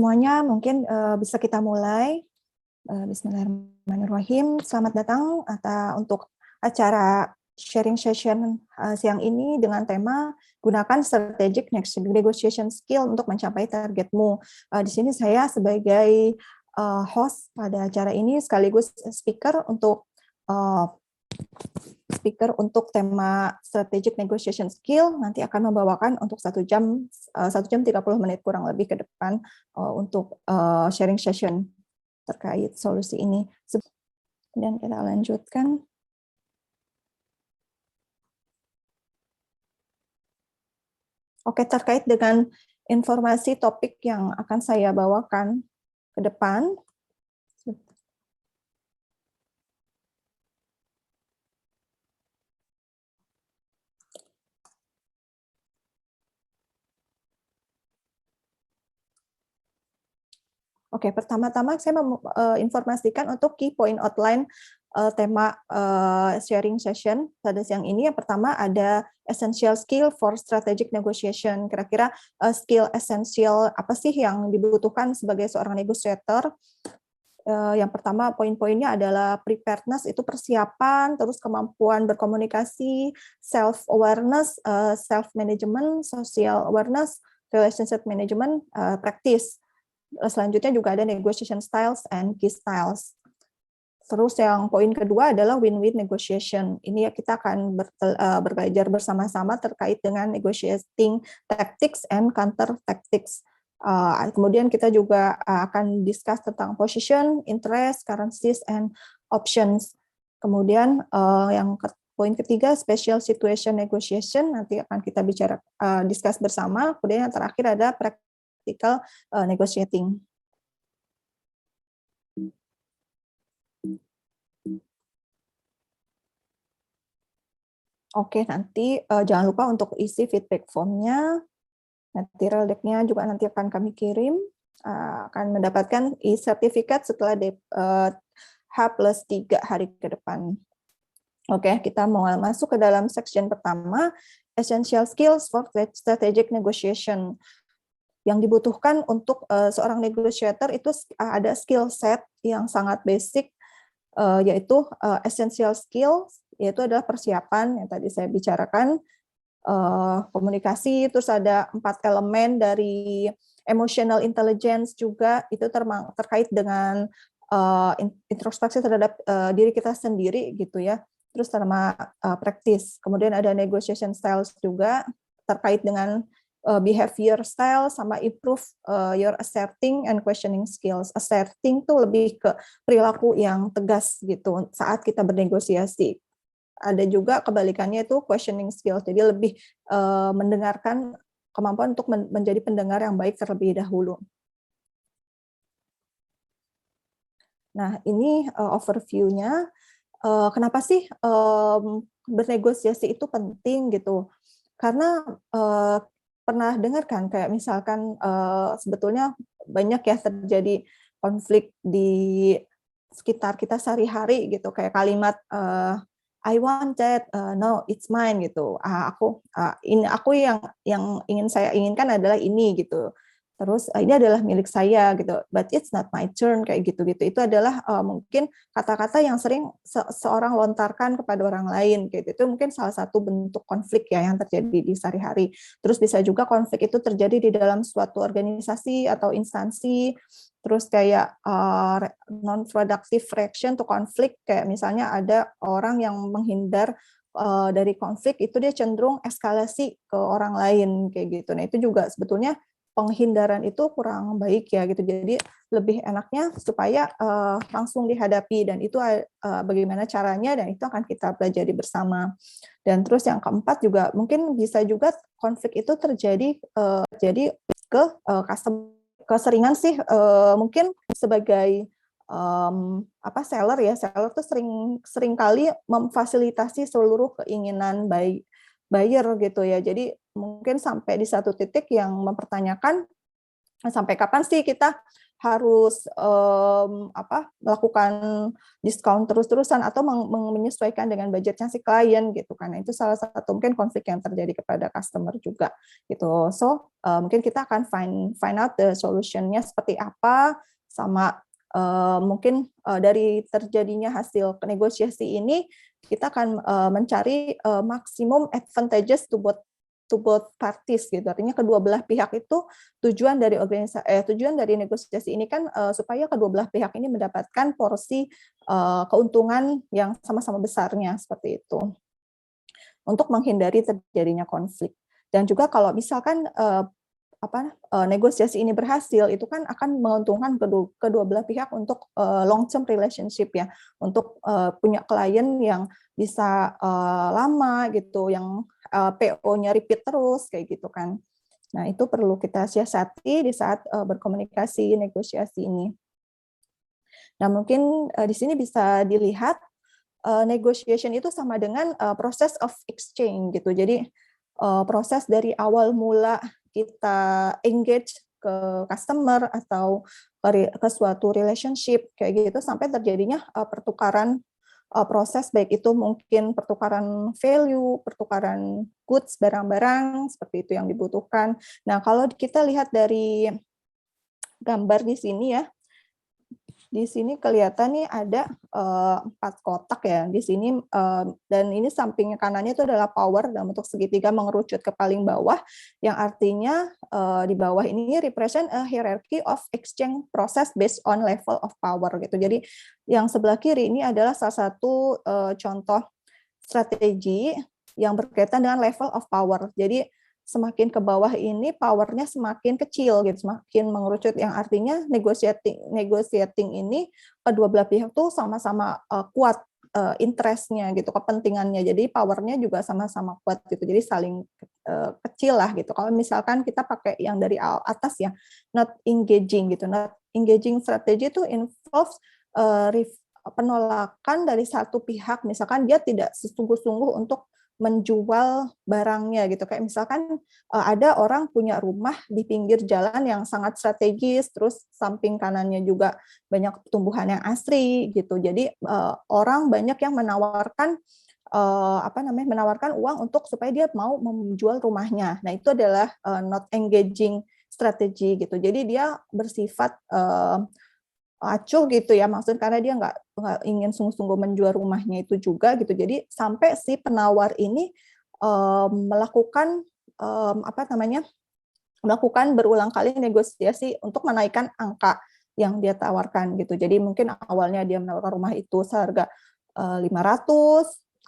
semuanya, mungkin bisa kita mulai. Bismillahirrahmanirrahim. Selamat datang untuk acara sharing session siang ini dengan tema gunakan strategic negotiation skill untuk mencapai targetmu. Di sini saya sebagai host pada acara ini sekaligus speaker tema strategic negotiation skill. Nanti akan membawakan untuk 1 jam 30 menit kurang lebih ke depan untuk sharing session terkait solusi ini. Dan kita lanjutkan. Oke, terkait dengan informasi topik yang akan saya bawakan ke depan. Oke, pertama-tama saya menginformasikan untuk key point outline tema sharing session pada siang ini. Yang pertama ada essential skill for strategic negotiation. Kira-kira skill esensial apa sih yang dibutuhkan sebagai seorang negotiator? Yang pertama poin-poinnya adalah preparedness, itu persiapan, terus kemampuan berkomunikasi, self-awareness, self-management, social awareness, relationship management, practice. Selanjutnya juga ada negotiation styles and key styles. Terus yang poin kedua adalah win-win negotiation. Ini kita akan belajar bersama-sama terkait dengan negotiating tactics and counter tactics. Kemudian kita juga akan discuss tentang position, interest, currencies, and options. Kemudian yang poin ketiga, special situation negotiation, nanti akan kita discuss bersama. Kemudian yang terakhir ada practical negotiating. Oke, nanti jangan lupa untuk isi feedback form-nya. Material deck-nya juga nanti akan kami kirim. Akan mendapatkan e-sertifikat setelah H+3 hari ke depan. Oke, kita mau masuk ke dalam section pertama, essential skills for strategic negotiation. Yang dibutuhkan untuk seorang negotiator itu ada skill set yang sangat basic, yaitu essential skills, yaitu adalah persiapan yang tadi saya bicarakan, komunikasi, terus ada 4 elemen dari emotional intelligence juga, itu terkait dengan introspeksi terhadap diri kita sendiri gitu ya, terus sama practice. Kemudian ada negotiation styles juga terkait dengan behavior style sama improve your asserting and questioning skills. Asserting tuh lebih ke perilaku yang tegas gitu saat kita bernegosiasi. Ada juga kebalikannya itu questioning skills, jadi lebih mendengarkan, kemampuan untuk menjadi pendengar yang baik terlebih dahulu. Nah, ini overview-nya. Kenapa sih bernegosiasi itu penting gitu? Karena pernah dengar kan kayak misalkan sebetulnya banyak ya terjadi konflik di sekitar kita sehari-hari gitu, kayak kalimat I want that, no, it's mine gitu. Aku yang saya inginkan adalah ini gitu. Terus ini adalah milik saya gitu, but it's not my turn kayak gitu-gitu. Itu adalah mungkin kata-kata yang sering seorang lontarkan kepada orang lain gitu. Itu mungkin salah satu bentuk konflik ya yang terjadi di sehari-hari. Terus bisa juga konflik itu terjadi di dalam suatu organisasi atau instansi. Terus kayak non-productive reaction to konflik, kayak misalnya ada orang yang menghindar dari konflik, itu dia cenderung eskalasi ke orang lain kayak gitu. Nah itu juga sebetulnya penghindaran itu kurang baik ya gitu. Jadi lebih enaknya supaya langsung dihadapi, dan itu bagaimana caranya, dan itu akan kita pelajari bersama. Dan terus yang keempat juga mungkin bisa juga konflik itu terjadi ke keseringan sih mungkin sebagai seller ya, seller tuh sering kali memfasilitasi seluruh keinginan buyer gitu ya. Jadi mungkin sampai di satu titik yang mempertanyakan sampai kapan sih kita harus melakukan diskon terus-terusan atau menyesuaikan dengan budgetnya si klien gitu kan. Nah, itu salah satu mungkin konflik yang terjadi kepada customer juga gitu. So mungkin kita akan find out the solution-nya seperti apa, sama mungkin dari terjadinya hasil negosiasi ini kita akan mencari maksimum advantages to both parties gitu. Artinya kedua belah pihak itu tujuan dari negosiasi ini kan supaya kedua belah pihak ini mendapatkan porsi keuntungan yang sama-sama besarnya seperti itu. Untuk menghindari terjadinya konflik. Dan juga kalau misalkan negosiasi ini berhasil, itu kan akan menguntungkan kedua belah pihak untuk long term relationship ya, untuk punya klien yang bisa lama gitu, yang PO-nya repeat terus kayak gitu kan. Nah, itu perlu kita siasati di saat berkomunikasi negosiasi ini. Nah, mungkin di sini bisa dilihat negotiation itu sama dengan proses of exchange gitu. Jadi proses dari awal mula kita engage ke customer atau ke suatu relationship kayak gitu sampai terjadinya pertukaran proses, baik itu mungkin pertukaran value, pertukaran goods, barang-barang seperti itu yang dibutuhkan. Nah, kalau kita lihat dari gambar di sini ya, di sini kelihatan nih ada 4 kotak ya di sini, dan ini samping kanannya itu adalah power dalam bentuk segitiga mengerucut ke paling bawah, yang artinya di bawah ini represent a hierarchy of exchange process based on level of power gitu. Jadi yang sebelah kiri ini adalah salah satu contoh strategi yang berkaitan dengan level of power. Jadi semakin ke bawah ini powernya semakin kecil gitu, semakin mengerucut, yang artinya negotiating ini kedua belah pihak tuh sama-sama kuat interestnya gitu, kepentingannya. Jadi powernya juga sama-sama kuat gitu. Jadi saling kecil lah gitu. Kalau misalkan kita pakai yang dari atas ya, not engaging gitu. Not engaging strategy itu involves penolakan dari satu pihak, misalkan dia tidak sesungguh-sungguh untuk menjual barangnya gitu. Kayak misalkan ada orang punya rumah di pinggir jalan yang sangat strategis, terus samping kanannya juga banyak tumbuhan yang asri gitu. Jadi orang banyak yang menawarkan menawarkan uang untuk supaya dia mau menjual rumahnya. Nah, itu adalah not engaging strategi gitu. Jadi dia bersifat acuh gitu ya, maksud karena dia nggak ingin sungguh-sungguh menjual rumahnya itu juga gitu. Jadi sampai si penawar ini melakukan melakukan berulang kali negosiasi untuk menaikkan angka yang dia tawarkan gitu. Jadi mungkin awalnya dia menawarkan rumah itu seharga 500,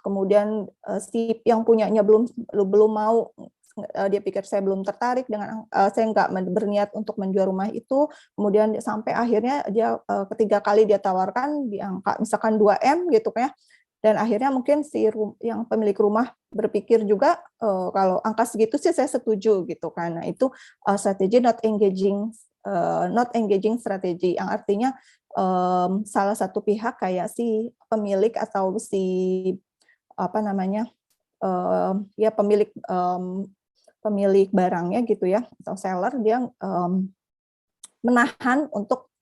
kemudian si yang punyanya belum mau, dia pikir saya belum tertarik dengan saya nggak berniat untuk menjual rumah itu, kemudian sampai akhirnya dia ketiga kali dia tawarkan di angka misalkan 2M gitu ya, dan akhirnya mungkin si yang pemilik rumah berpikir juga kalau angka segitu sih saya setuju gitu kan. Nah, itu strategi not engaging strategi, yang artinya salah satu pihak kayak si pemilik atau si pemilik barangnya gitu ya, atau seller, dia menahan untuk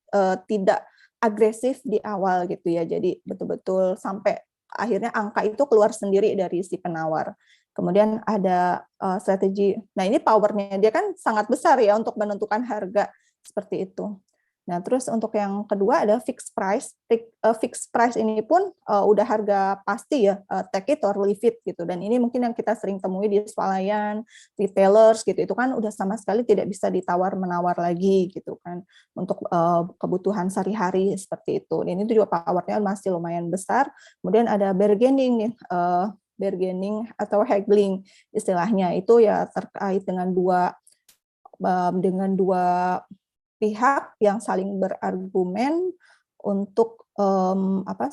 tidak agresif di awal gitu ya. Jadi betul-betul sampai akhirnya angka itu keluar sendiri dari si penawar. Kemudian ada strategi, nah ini powernya dia kan sangat besar ya untuk menentukan harga seperti itu. Nah, terus untuk yang kedua ada fixed price. Fixed price ini pun udah harga pasti ya, take it or leave it gitu. Dan ini mungkin yang kita sering temui di swalayan, retailers gitu. Itu kan udah sama sekali tidak bisa ditawar-menawar lagi gitu kan untuk kebutuhan sehari-hari seperti itu. Dan ini juga powernya masih lumayan besar. Kemudian ada bargaining nih, bargaining atau haggling istilahnya, itu ya terkait dengan dua pihak yang saling berargumen untuk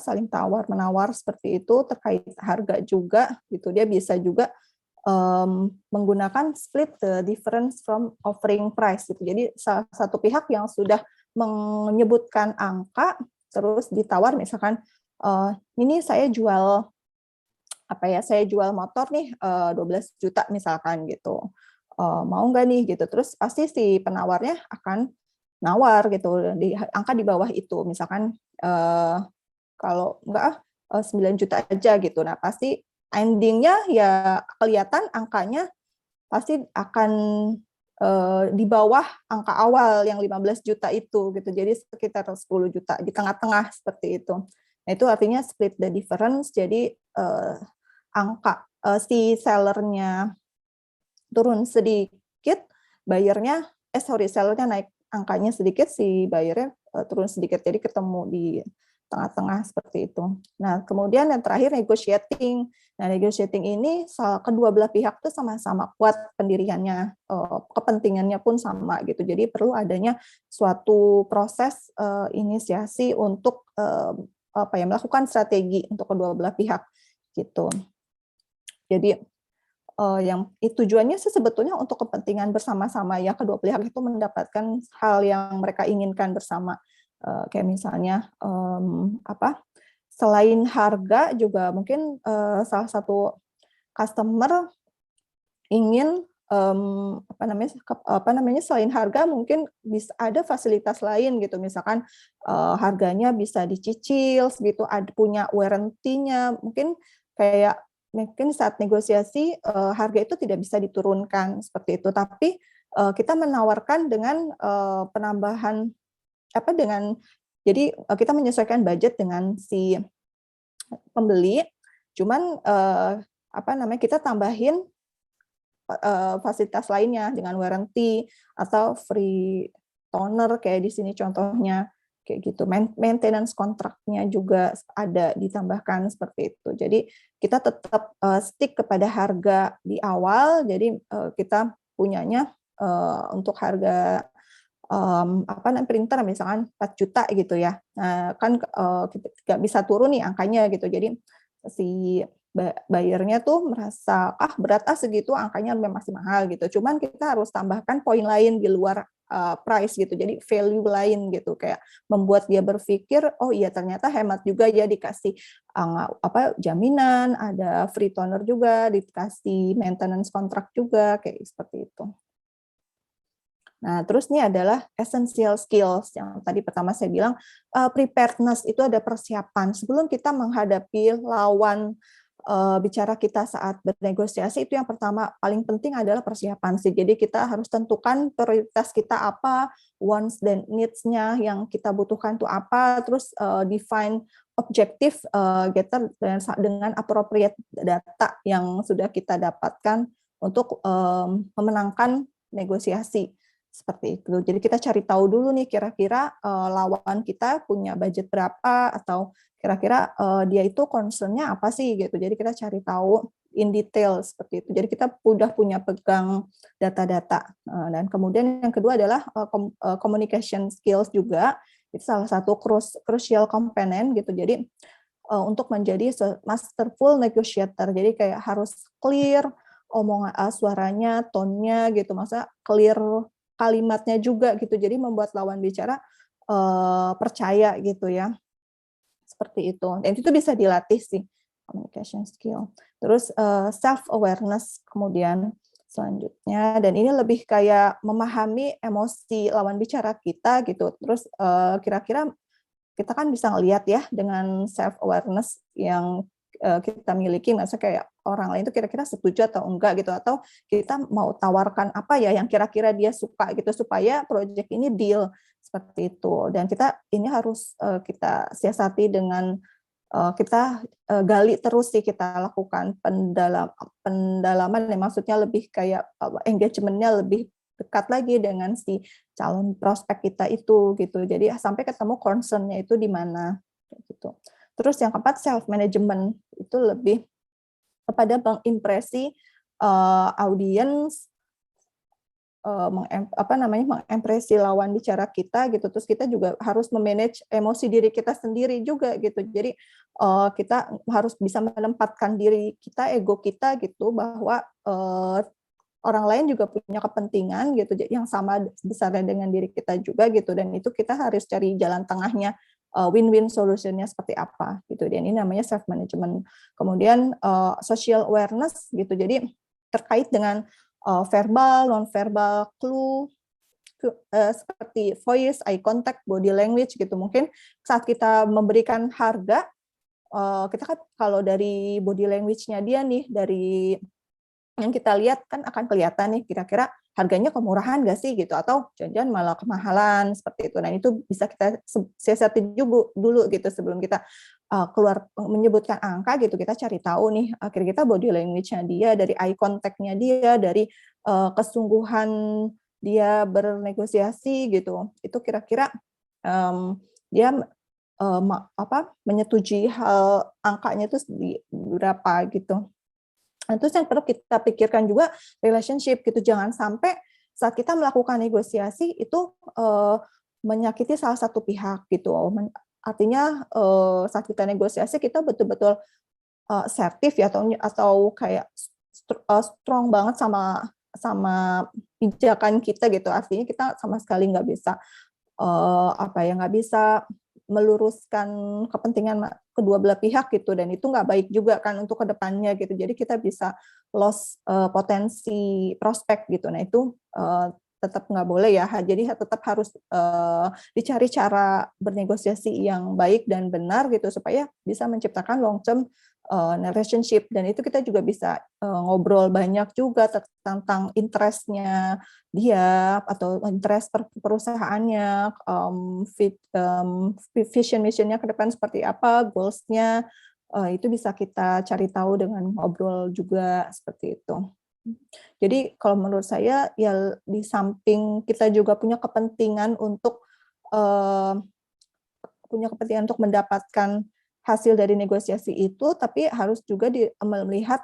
saling tawar-menawar seperti itu terkait harga juga gitu. Dia bisa juga menggunakan split the difference from offering price gitu. Jadi salah satu pihak yang sudah menyebutkan angka terus ditawar, misalkan ini saya jual motor nih 12 juta misalkan gitu. Mau nggak nih gitu. Terus pasti si penawarnya akan nawar gitu di angka di bawah itu. Misalkan kalau enggak 9 juta aja gitu. Nah, pasti ending-nya ya kelihatan angkanya pasti akan di bawah angka awal yang 15 juta itu gitu. Jadi sekitar 10 juta di tengah-tengah seperti itu. Nah, itu artinya split the difference. Jadi angka si sellernya turun sedikit, bayarnya sellernya naik angkanya sedikit, si bayarnya turun sedikit. Jadi ketemu di tengah-tengah seperti itu. Nah, kemudian yang terakhir negotiating. Nah, negotiating ini kedua belah pihak tuh sama-sama kuat pendiriannya, kepentingannya pun sama gitu. Jadi perlu adanya suatu proses inisiasi untuk melakukan strategi untuk kedua belah pihak gitu. Jadi yang tujuannya sih sebetulnya untuk kepentingan bersama-sama ya, kedua pihak itu mendapatkan hal yang mereka inginkan bersama. Kayak misalnya selain harga juga mungkin salah satu customer ingin selain harga mungkin bisa ada fasilitas lain gitu, misalkan harganya bisa dicicil gitu, punya warranty-nya, mungkin saat negosiasi harga itu tidak bisa diturunkan seperti itu, tapi kita menawarkan dengan penambahan jadi kita menyesuaikan budget dengan si pembeli, cuman kita tambahin fasilitas lainnya dengan warranty atau free toner kayak di sini contohnya kayak gitu. Maintenance kontraknya juga ada ditambahkan seperti itu. Jadi kita tetap stick kepada harga di awal. Jadi kita punyanya untuk harga printer misalkan 4 juta gitu ya. Nah, kan kita nggak bisa turun nih angkanya gitu. Jadi si bayarnya tuh merasa berat segitu angkanya masih mahal gitu. Cuman kita harus tambahkan poin lain di luar price gitu. Jadi value lain gitu, kayak membuat dia berpikir oh iya ternyata hemat juga ya, dikasih jaminan, ada free toner juga, dikasih maintenance kontrak juga kayak seperti itu. Nah, terus ini adalah essential skills yang tadi pertama saya bilang preparedness itu ada persiapan sebelum kita menghadapi lawan bicara kita saat bernegosiasi. Itu yang pertama paling penting adalah persiapan sih. Jadi kita harus tentukan prioritas kita apa, wants dan needs-nya yang kita butuhkan itu apa, terus define objektif getter dengan appropriate data yang sudah kita dapatkan untuk memenangkan negosiasi. Seperti itu. Jadi kita cari tahu dulu nih kira-kira lawan kita punya budget berapa atau kira-kira dia itu concern-nya apa sih gitu. Jadi kita cari tahu in detail seperti itu. Jadi kita udah punya pegang data-data. Dan kemudian yang kedua adalah communication skills juga. Itu salah satu crucial component gitu. Jadi untuk menjadi masterful negotiator. Jadi kayak harus clear omongan suaranya, tone-nya gitu. Masa clear kalimatnya juga gitu, jadi membuat lawan bicara percaya gitu ya, seperti itu. Dan itu bisa dilatih sih communication skill. Terus self awareness kemudian selanjutnya, dan ini lebih kayak memahami emosi lawan bicara kita gitu. Terus kira-kira kita kan bisa ngelihat ya dengan self awareness yang kita miliki, maksudnya kayak orang lain itu kira-kira setuju atau enggak gitu, atau kita mau tawarkan apa ya yang kira-kira dia suka gitu supaya proyek ini deal seperti itu. Dan kita ini harus kita siasati dengan kita gali terus sih, kita lakukan pendalaman ya, maksudnya lebih kayak engagement-nya lebih dekat lagi dengan si calon prospek kita itu gitu. Jadi sampai ketemu concern-nya itu di mana gitu. Terus yang keempat self management, itu lebih kepada mengimpresi audiens, mengimpresi lawan bicara kita gitu. Terus kita juga harus memanage emosi diri kita sendiri juga gitu. Jadi kita harus bisa menempatkan diri kita, ego kita gitu, bahwa orang lain juga punya kepentingan gitu yang sama besarnya dengan diri kita juga gitu, dan itu kita harus cari jalan tengahnya, win-win solutionnya seperti apa gitu. Dan ini namanya self management. Kemudian social awareness gitu, jadi terkait dengan verbal, non verbal clue seperti voice, eye contact, body language gitu. Mungkin saat kita memberikan harga, kita kan kalau dari body language-nya dia nih, dari yang kita lihat kan akan kelihatan nih kira-kira harganya kemurahan nggak sih gitu, atau jangan-jangan malah kemahalan seperti itu. Dan itu bisa kita siasatin juga dulu gitu sebelum kita keluar menyebutkan angka gitu. Kita cari tahu nih kira-kira body language-nya dia, dari eye contact-nya dia, dari kesungguhan dia bernegosiasi gitu. Itu kira-kira dia menyetujui hal angkanya itu di berapa gitu. Nah, terus yang perlu kita pikirkan juga relationship gitu, jangan sampai saat kita melakukan negosiasi itu menyakiti salah satu pihak gitu. Artinya saat kita negosiasi kita betul-betul asertif ya, atau kayak strong banget sama pijakan kita gitu. Artinya kita sama sekali nggak bisa nggak bisa meluruskan kepentingan kedua belah pihak gitu, dan itu nggak baik juga kan untuk kedepannya gitu. Jadi kita bisa loss potensi prospek gitu. Nah itu tetap nggak boleh ya. Jadi tetap harus dicari cara bernegosiasi yang baik dan benar gitu supaya bisa menciptakan long term relationship. Dan itu kita juga bisa ngobrol banyak juga tentang interest-nya dia atau interest perusahaannya, vision mission-nya ke depan seperti apa, goals-nya, itu bisa kita cari tahu dengan ngobrol juga seperti itu. Jadi kalau menurut saya ya di samping kita juga punya kepentingan untuk mendapatkan hasil dari negosiasi itu, tapi harus juga melihat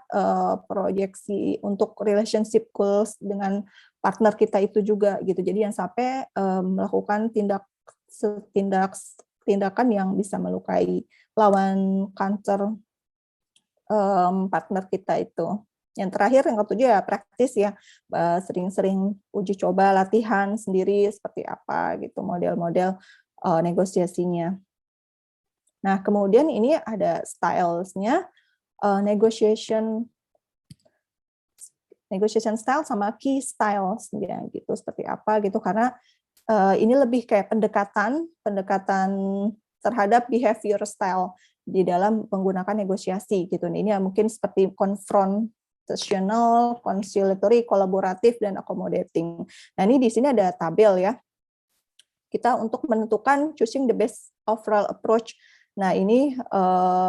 proyeksi untuk relationship goals dengan partner kita itu juga gitu. Jadi yang sampai melakukan tindakan yang bisa melukai lawan kantor partner kita itu. Yang terakhir, yang ketujuh ya praktis ya, sering-sering uji coba latihan sendiri seperti apa gitu model-model negosiasinya. Nah, kemudian ini ada styles-nya, negotiation style sama key styles ya gitu, seperti apa gitu, karena ini lebih kayak pendekatan terhadap behavior style di dalam menggunakan negosiasi gitu. Ini mungkin seperti confrontational, conciliatory, kolaboratif, dan accommodating. Nah, ini di sini ada tabel ya. Kita untuk menentukan choosing the best overall approach. Nah, ini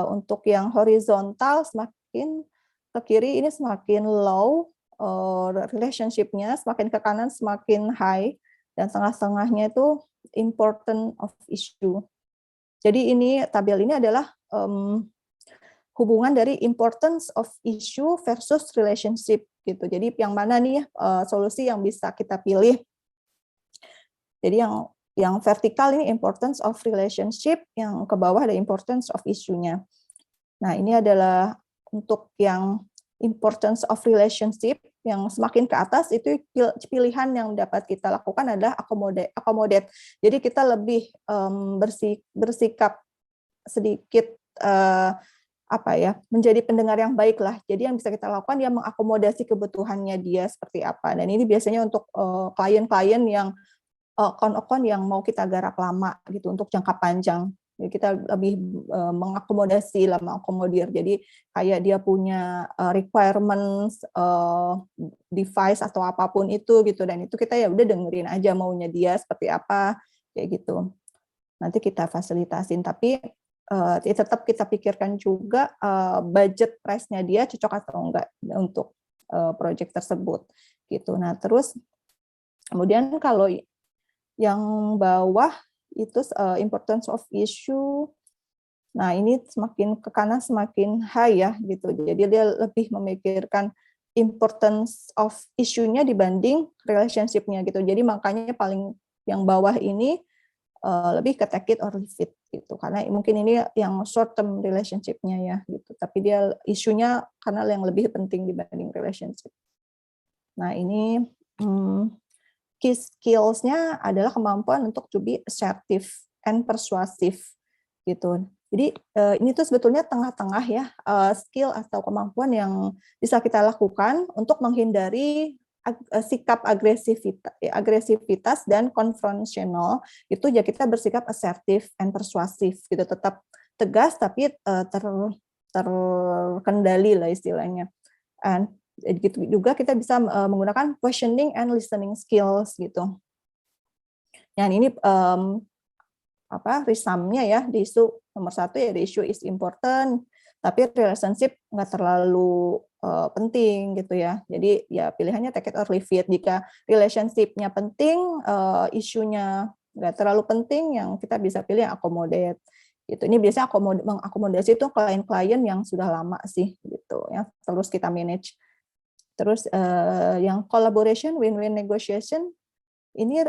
untuk yang horizontal semakin ke kiri ini semakin low relationship-nya, semakin ke kanan semakin high, dan tengah-tengahnya itu important of issue. Jadi ini tabel ini adalah hubungan dari importance of issue versus relationship gitu. Jadi yang mana nih solusi yang bisa kita pilih. Jadi yang vertikal ini importance of relationship, yang ke bawah ada importance of issue-nya. Nah, ini adalah untuk yang importance of relationship, yang semakin ke atas itu pilihan yang dapat kita lakukan adalah accommodate. Jadi kita lebih bersikap sedikit menjadi pendengar yang baik lah. Jadi yang bisa kita lakukan dia mengakomodasi kebutuhannya dia seperti apa. Dan ini biasanya untuk klien-klien yang account yang mau kita garap lama gitu untuk jangka panjang. Jadi kita lebih mengakomodasi lah, mengakomodir. Jadi kayak dia punya requirements device atau apapun itu gitu, dan itu kita ya udah dengerin aja maunya dia seperti apa kayak gitu. Nanti kita fasilitasin, tapi tetap kita pikirkan juga budget price-nya dia cocok atau enggak untuk project tersebut gitu. Nah, terus kemudian kalau yang bawah itu importance of issue. Nah, ini semakin ke kanan semakin high ya gitu. Jadi dia lebih memikirkan importance of issue-nya dibanding relationship-nya gitu. Jadi makanya paling yang bawah ini lebih ke take it or leave it gitu. Karena mungkin ini yang short term relationship-nya ya gitu. Tapi dia isunya karena yang lebih penting dibanding relationship. Nah, ini key skills-nya adalah kemampuan untuk to be assertive and persuasive gitu. Jadi ini tuh sebetulnya tengah-tengah ya skill atau kemampuan yang bisa kita lakukan untuk menghindari sikap agresivitas dan konfrontasional, itu ya kita bersikap asertif and persuasif gitu, tetap tegas tapi terkendali lah istilahnya. And gitu juga kita bisa menggunakan questioning and listening skills gitu. Yang ini resume-nya ya, di isu nomor 1 ya, the issue is important, tapi relationship nggak terlalu penting gitu ya. Jadi ya pilihannya take it or leave it. Jika relationship-nya penting, isunya nggak terlalu penting, yang kita bisa pilih yang accommodate gitu. Ini biasanya mengakomodasi itu klien-klien yang sudah lama sih gitu ya, terus kita manage. Terus yang collaboration, win-win negotiation, ini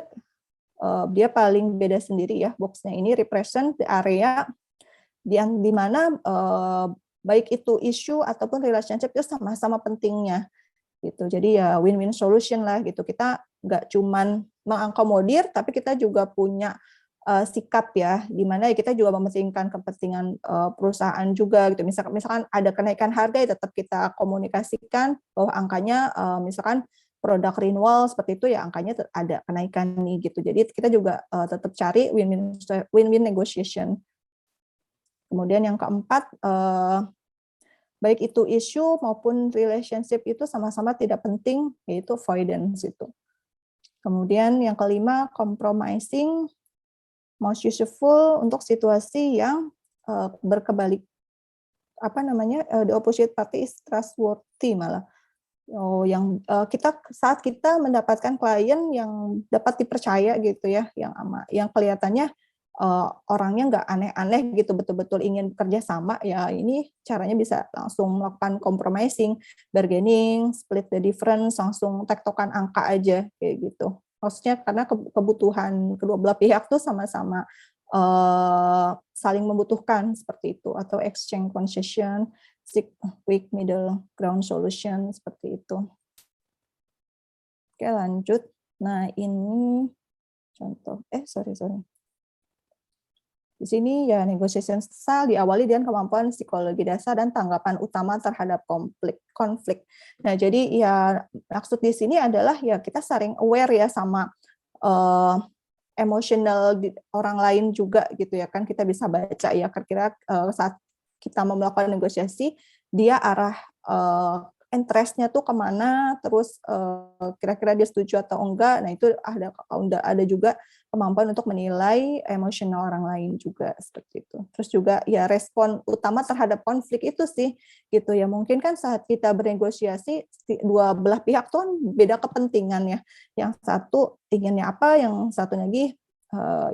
dia paling beda sendiri ya, box-nya ini represent the area yang dimana baik itu isu ataupun relationship itu sama-sama pentingnya gitu. Jadi ya win-win solution lah gitu. Kita nggak cuman mengakomodir, tapi kita juga punya sikap ya, dimana kita juga mementingkan kepentingan perusahaan juga gitu. Misalkan ada kenaikan harga, ya tetap kita komunikasikan bahwa angkanya misalkan produk renewal seperti itu ya, angkanya ada kenaikan nih gitu. Jadi kita juga tetap cari win-win negotiation. Kemudian yang keempat, baik itu isu maupun relationship itu sama-sama tidak penting, yaitu avoidance itu. Kemudian yang kelima, compromising, most useful untuk situasi yang berkebalik, the opposite party is trustworthy malah. Saat kita mendapatkan klien yang dapat dipercaya gitu ya, yang kelihatannya orangnya nggak aneh-aneh gitu, betul-betul ingin kerja sama, ya ini caranya bisa langsung melakukan compromising, bargaining, split the difference, langsung tektokan angka aja kayak gitu. Maksudnya karena kebutuhan kedua belah pihak tuh sama-sama saling membutuhkan seperti itu, atau exchange concession, seek quick middle ground solution seperti itu. Oke, lanjut. Nah, ini contoh. Sorry. Di sini ya negotiation style diawali dengan kemampuan psikologi dasar dan tanggapan utama terhadap konflik. Nah, jadi ya maksud di sini adalah ya kita sering aware ya sama emosional orang lain juga gitu ya kan, kita bisa baca ya kira-kira saat kita mau melakukan negosiasi dia arah interest-nya tuh kemana, terus kira-kira dia setuju atau enggak. Nah itu ada juga kemampuan untuk menilai emosional orang lain juga seperti itu. Terus juga ya respon utama terhadap konflik itu sih gitu ya, mungkin kan saat kita bernegosiasi dua belah pihak tuh kan beda kepentingan ya, yang satu inginnya apa, yang satu lagi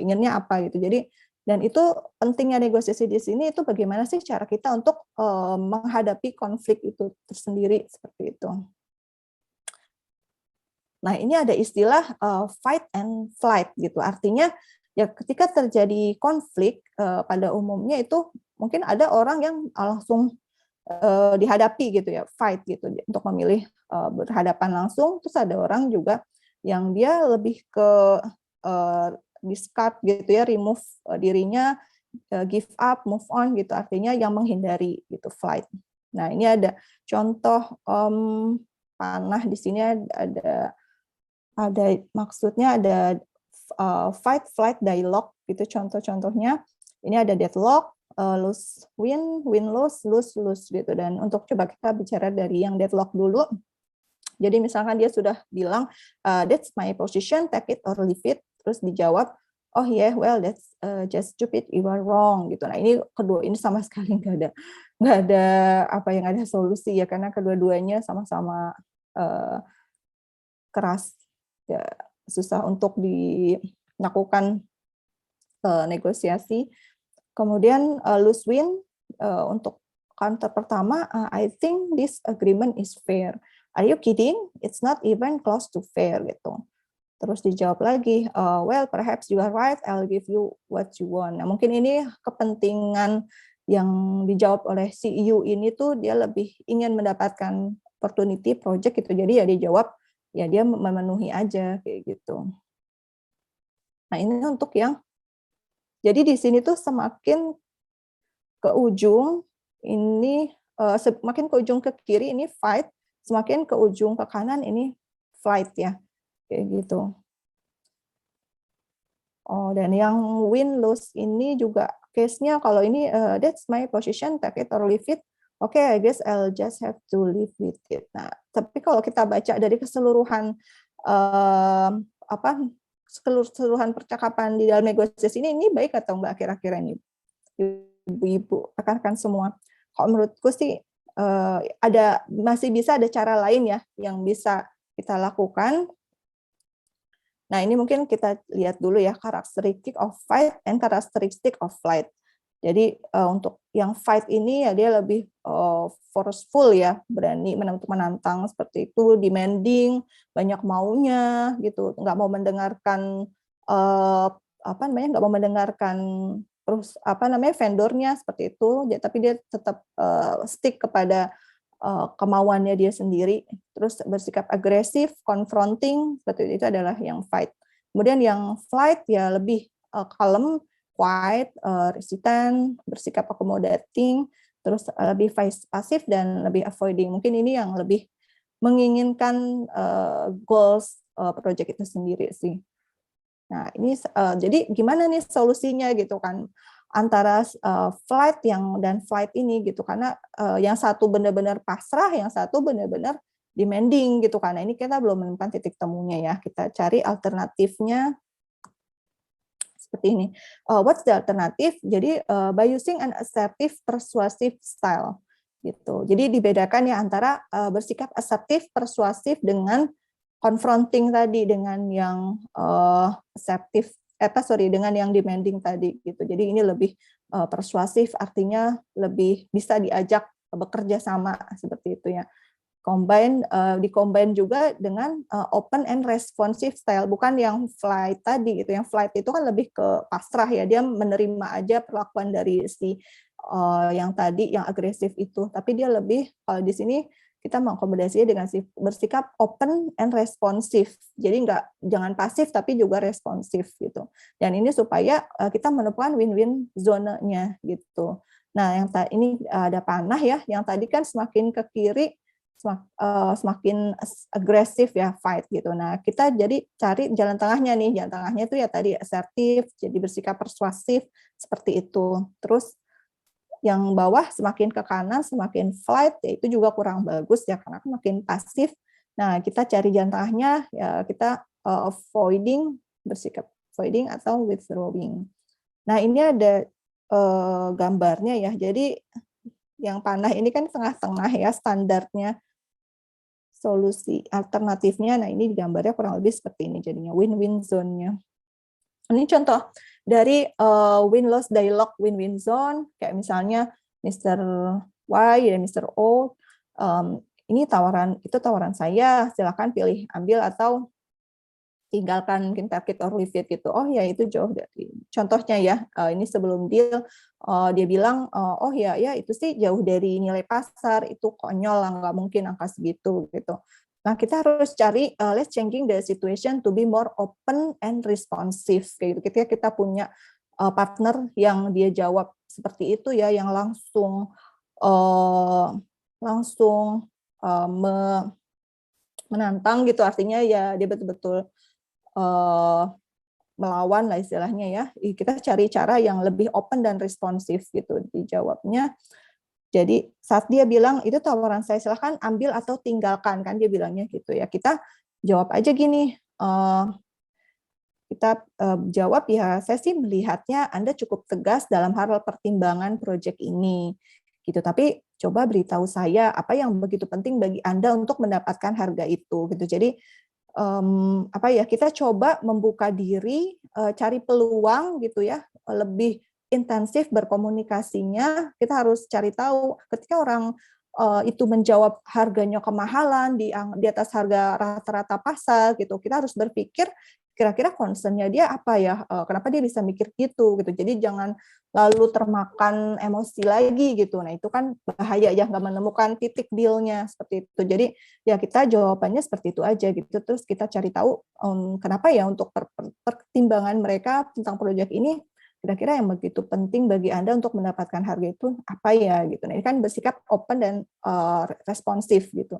inginnya apa gitu. Jadi dan itu pentingnya negosiasi di sini itu bagaimana sih cara kita untuk menghadapi konflik itu tersendiri seperti itu. Nah, ini ada istilah fight and flight gitu. Artinya ya ketika terjadi konflik pada umumnya itu mungkin ada orang yang langsung dihadapi gitu ya, fight gitu untuk memilih berhadapan langsung. Terus ada orang juga yang dia lebih ke discard gitu ya, remove dirinya, give up, move on gitu, artinya yang menghindari gitu, flight. Nah, ini ada contoh panah di sini, ada maksudnya ada fight flight dialogue gitu contoh-contohnya. Ini ada deadlock, lose win, win lose, lose lose gitu. Dan untuk coba kita bicara dari yang deadlock dulu. Jadi misalkan dia sudah bilang that's my position, take it or leave it, terus dijawab, oh yeah, well that's just stupid, you are wrong gitu. Nah ini kedua ini sama sekali nggak ada solusi ya, karena kedua-duanya sama-sama keras ya, susah untuk dilakukan negosiasi. Kemudian lose win untuk counter pertama, I think this agreement is fair. Are you kidding? It's not even close to fair gitu. Terus dijawab lagi, well perhaps you are right, I'll give you what you want. Nah mungkin ini kepentingan yang dijawab oleh CEO ini tuh dia lebih ingin mendapatkan opportunity project gitu, jadi ya dijawab ya dia memenuhi aja kayak gitu. Nah ini untuk yang jadi di sini tuh semakin ke ujung ini semakin ke ujung ke kiri ini fight, semakin ke ujung ke kanan ini flight ya, kayak gitu. Oh, dan yang win-lose ini juga case-nya kalau ini that's my position, take it or leave it. Oke, I guess I'll just have to live with it. Nah, tapi kalau kita baca dari keseluruhan apa keseluruhan percakapan di dalam negosiasi ini baik atau enggak kira-kira ini, ibu-ibu, rekan-rekan semua? Kalau menurutku sih masih bisa ada cara lain ya yang bisa kita lakukan. Nah, ini mungkin kita lihat dulu ya karakteristik of fight and karakteristik of flight. Jadi untuk yang fight ini ya dia lebih forceful ya, berani menantang seperti itu, demanding, banyak maunya gitu, nggak mau mendengarkan nggak mau mendengarkan terus vendornya seperti itu, tapi dia tetap stick kepada kemauannya dia sendiri, terus bersikap agresif, confronting, seperti itu adalah yang fight. Kemudian yang flight ya lebih kalem, quiet, resistant, bersikap accommodating, terus lebih pasif dan lebih avoiding. Mungkin ini yang lebih menginginkan goals project itu sendiri sih. Nah, ini jadi gimana nih solusinya gitu kan? Antara flight dan flight ini gitu, karena yang satu benar-benar pasrah, yang satu benar-benar demanding gitu, karena ini kita belum menemukan titik temunya ya, kita cari alternatifnya seperti ini. What's the alternative? Jadi by using an assertive persuasive style gitu, jadi dibedakan ya antara bersikap asertif persuasif dengan confronting tadi, dengan yang assertif dengan yang demanding tadi gitu. Jadi ini lebih persuasif, artinya lebih bisa diajak bekerja sama seperti itu ya. Di-combine juga dengan open and responsive style, bukan yang flight tadi gitu. Yang flight itu kan lebih ke pasrah ya, dia menerima aja perlakuan dari si yang tadi yang agresif itu. Tapi dia lebih kalau di sini kita mengakomodasinya dengan bersikap open and responsive. Jadi jangan pasif tapi juga responsif gitu. Dan ini supaya kita menemukan win-win zonanya gitu. Nah, ini ada panah ya, yang tadi kan semakin ke kiri semakin agresif ya, fight gitu. Nah, kita jadi cari jalan tengahnya nih. Jalan tengahnya itu ya tadi asertif, jadi bersikap persuasif seperti itu. Terus yang bawah semakin ke kanan semakin flight, ya itu juga kurang bagus ya karena makin pasif. Nah, kita cari jalan tengahnya ya, kita avoiding, bersikap avoiding atau withdrawing. Nah, ini ada gambarnya ya. Jadi yang panah ini kan tengah-tengah ya standarnya. Solusi alternatifnya, nah ini gambarnya kurang lebih seperti ini jadinya win-win zone-nya. Ini contoh dari win-loss dialogue win-win zone, kayak misalnya Mr. Y dan Mr. O, ini tawaran saya, silakan pilih ambil atau tinggalkan, mungkin take it or leave it gitu. Oh ya itu jauh dari contohnya ya, ini sebelum deal dia bilang oh ya itu sih jauh dari nilai pasar, itu konyol lah, nggak mungkin angka segitu gitu. Nah, kita harus cari let's changing the situation to be more open and responsive kayak gitu. Ketika kita punya partner yang dia jawab seperti itu ya, yang langsung menantang gitu, artinya ya dia betul-betul melawan lah istilahnya ya. Kita cari cara yang lebih open dan responsif gitu dijawabnya. Jadi saat dia bilang itu tawaran saya, silahkan ambil atau tinggalkan, kan dia bilangnya gitu ya. Kita jawab aja gini, kita jawab ya, saya sih melihatnya Anda cukup tegas dalam hal pertimbangan proyek ini gitu, tapi coba beritahu saya apa yang begitu penting bagi Anda untuk mendapatkan harga itu gitu. Jadi kita coba membuka diri, cari peluang gitu ya, lebih intensif berkomunikasinya. Kita harus cari tahu ketika orang itu menjawab harganya kemahalan di atas harga rata-rata pasar gitu, kita harus berpikir kira-kira concern-nya dia apa ya, kenapa dia bisa mikir gitu. Jadi jangan lalu termakan emosi lagi gitu. Nah, itu kan bahaya ya, nggak menemukan titik deal-nya seperti itu. Jadi ya kita jawabannya seperti itu aja gitu. Terus kita cari tahu kenapa ya untuk pertimbangan mereka tentang proyek ini kira-kira yang begitu penting bagi Anda untuk mendapatkan harga itu apa ya gitu. Nah, ini kan bersikap open dan responsif gitu.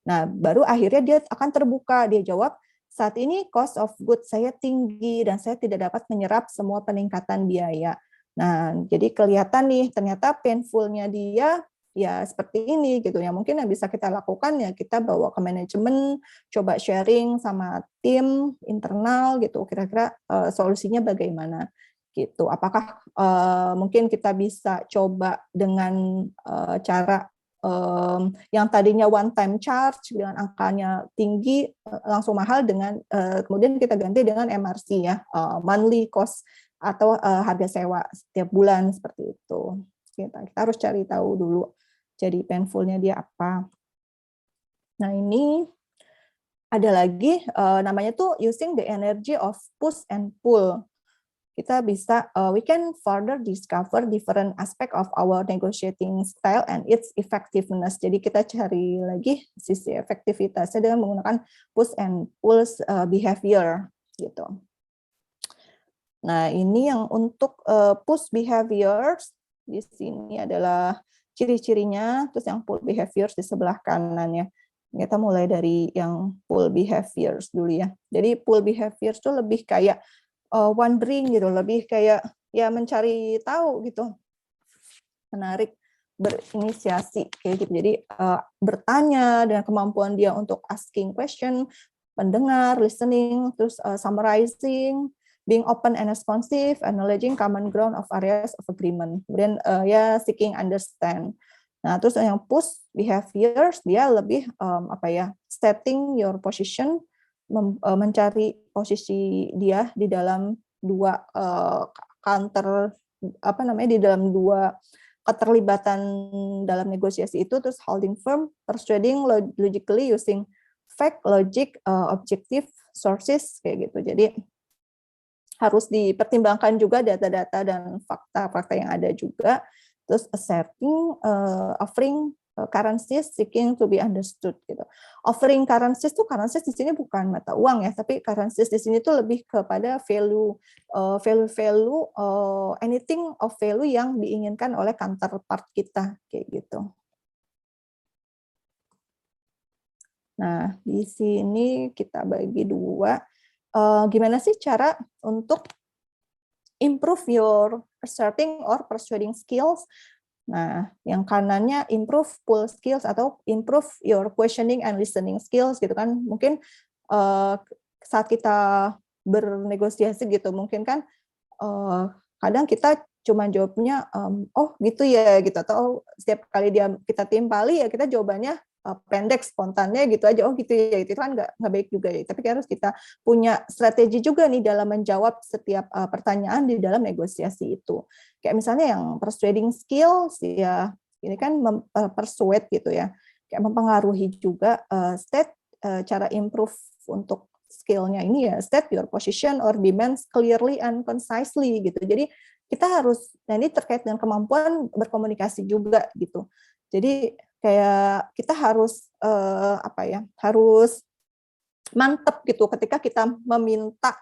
Nah, baru akhirnya dia akan terbuka, dia jawab, saat ini cost of goods saya tinggi dan saya tidak dapat menyerap semua peningkatan biaya. Nah, jadi kelihatan nih ternyata painful-nya dia ya seperti ini gitu ya. Mungkin yang bisa kita lakukan ya kita bawa ke manajemen, coba sharing sama tim internal gitu. Kira-kira solusinya bagaimana gitu. Apakah mungkin kita bisa coba dengan cara yang tadinya one time charge dengan angkanya tinggi langsung mahal dengan kemudian kita ganti dengan MRC ya, monthly cost atau harga sewa setiap bulan seperti itu. Kita harus cari tahu dulu jadi painful-nya dia apa. Nah, ini ada lagi namanya tuh using the energy of push and pull. Kita bisa we can further discover different aspect of our negotiating style and its effectiveness. Jadi kita cari lagi sisi efektivitasnya dengan menggunakan push and pull behavior gitu. Nah, ini yang untuk push behaviors di sini adalah ciri-cirinya, terus yang pull behaviors di sebelah kanannya. Kita mulai dari yang pull behaviors dulu ya. Jadi pull behaviors itu lebih kayak wondering gitu, lebih kayak ya mencari tahu gitu, menarik, berinisiasi kayak gitu. Jadi bertanya dengan kemampuan dia untuk asking question, mendengar, listening, terus summarizing, being open and responsive, acknowledging common ground of areas of agreement. Kemudian ya seeking understand. Nah, terus yang push behaviors dia lebih setting your position, mencari posisi dia di dalam dua di dalam dua keterlibatan dalam negosiasi itu, terus holding firm, persuading logically using fact, logic, objective sources kayak gitu. Jadi harus dipertimbangkan juga data-data dan fakta-fakta yang ada juga. Terus asserting, offering currencies seeking to be understood gitu. Offering currencies di sini bukan mata uang ya, tapi currencies di sini tuh lebih kepada value anything of value yang diinginkan oleh counterpart kita kayak gitu. Nah, di sini kita bagi dua. Gimana sih cara untuk improve your asserting or persuading skills? Nah, yang kanannya improve pull skills atau improve your questioning and listening skills gitu kan. Mungkin saat kita bernegosiasi gitu, mungkin kan kadang kita cuma jawabnya oh gitu ya gitu, atau setiap kali kita timpali ya kita jawabannya pendek spontannya gitu aja, oh gitu ya, itu kan nggak baik juga ya. Tapi harus kita punya strategi juga nih dalam menjawab setiap pertanyaan di dalam negosiasi itu. Kayak misalnya yang persuading skills ya, ini kan persuade gitu ya, kayak mempengaruhi juga cara improve untuk skill-nya ini ya, state your position or demands clearly and concisely gitu. Jadi kita harus, nah ini terkait dengan kemampuan berkomunikasi juga gitu. Jadi kayak kita harus harus mantep gitu ketika kita meminta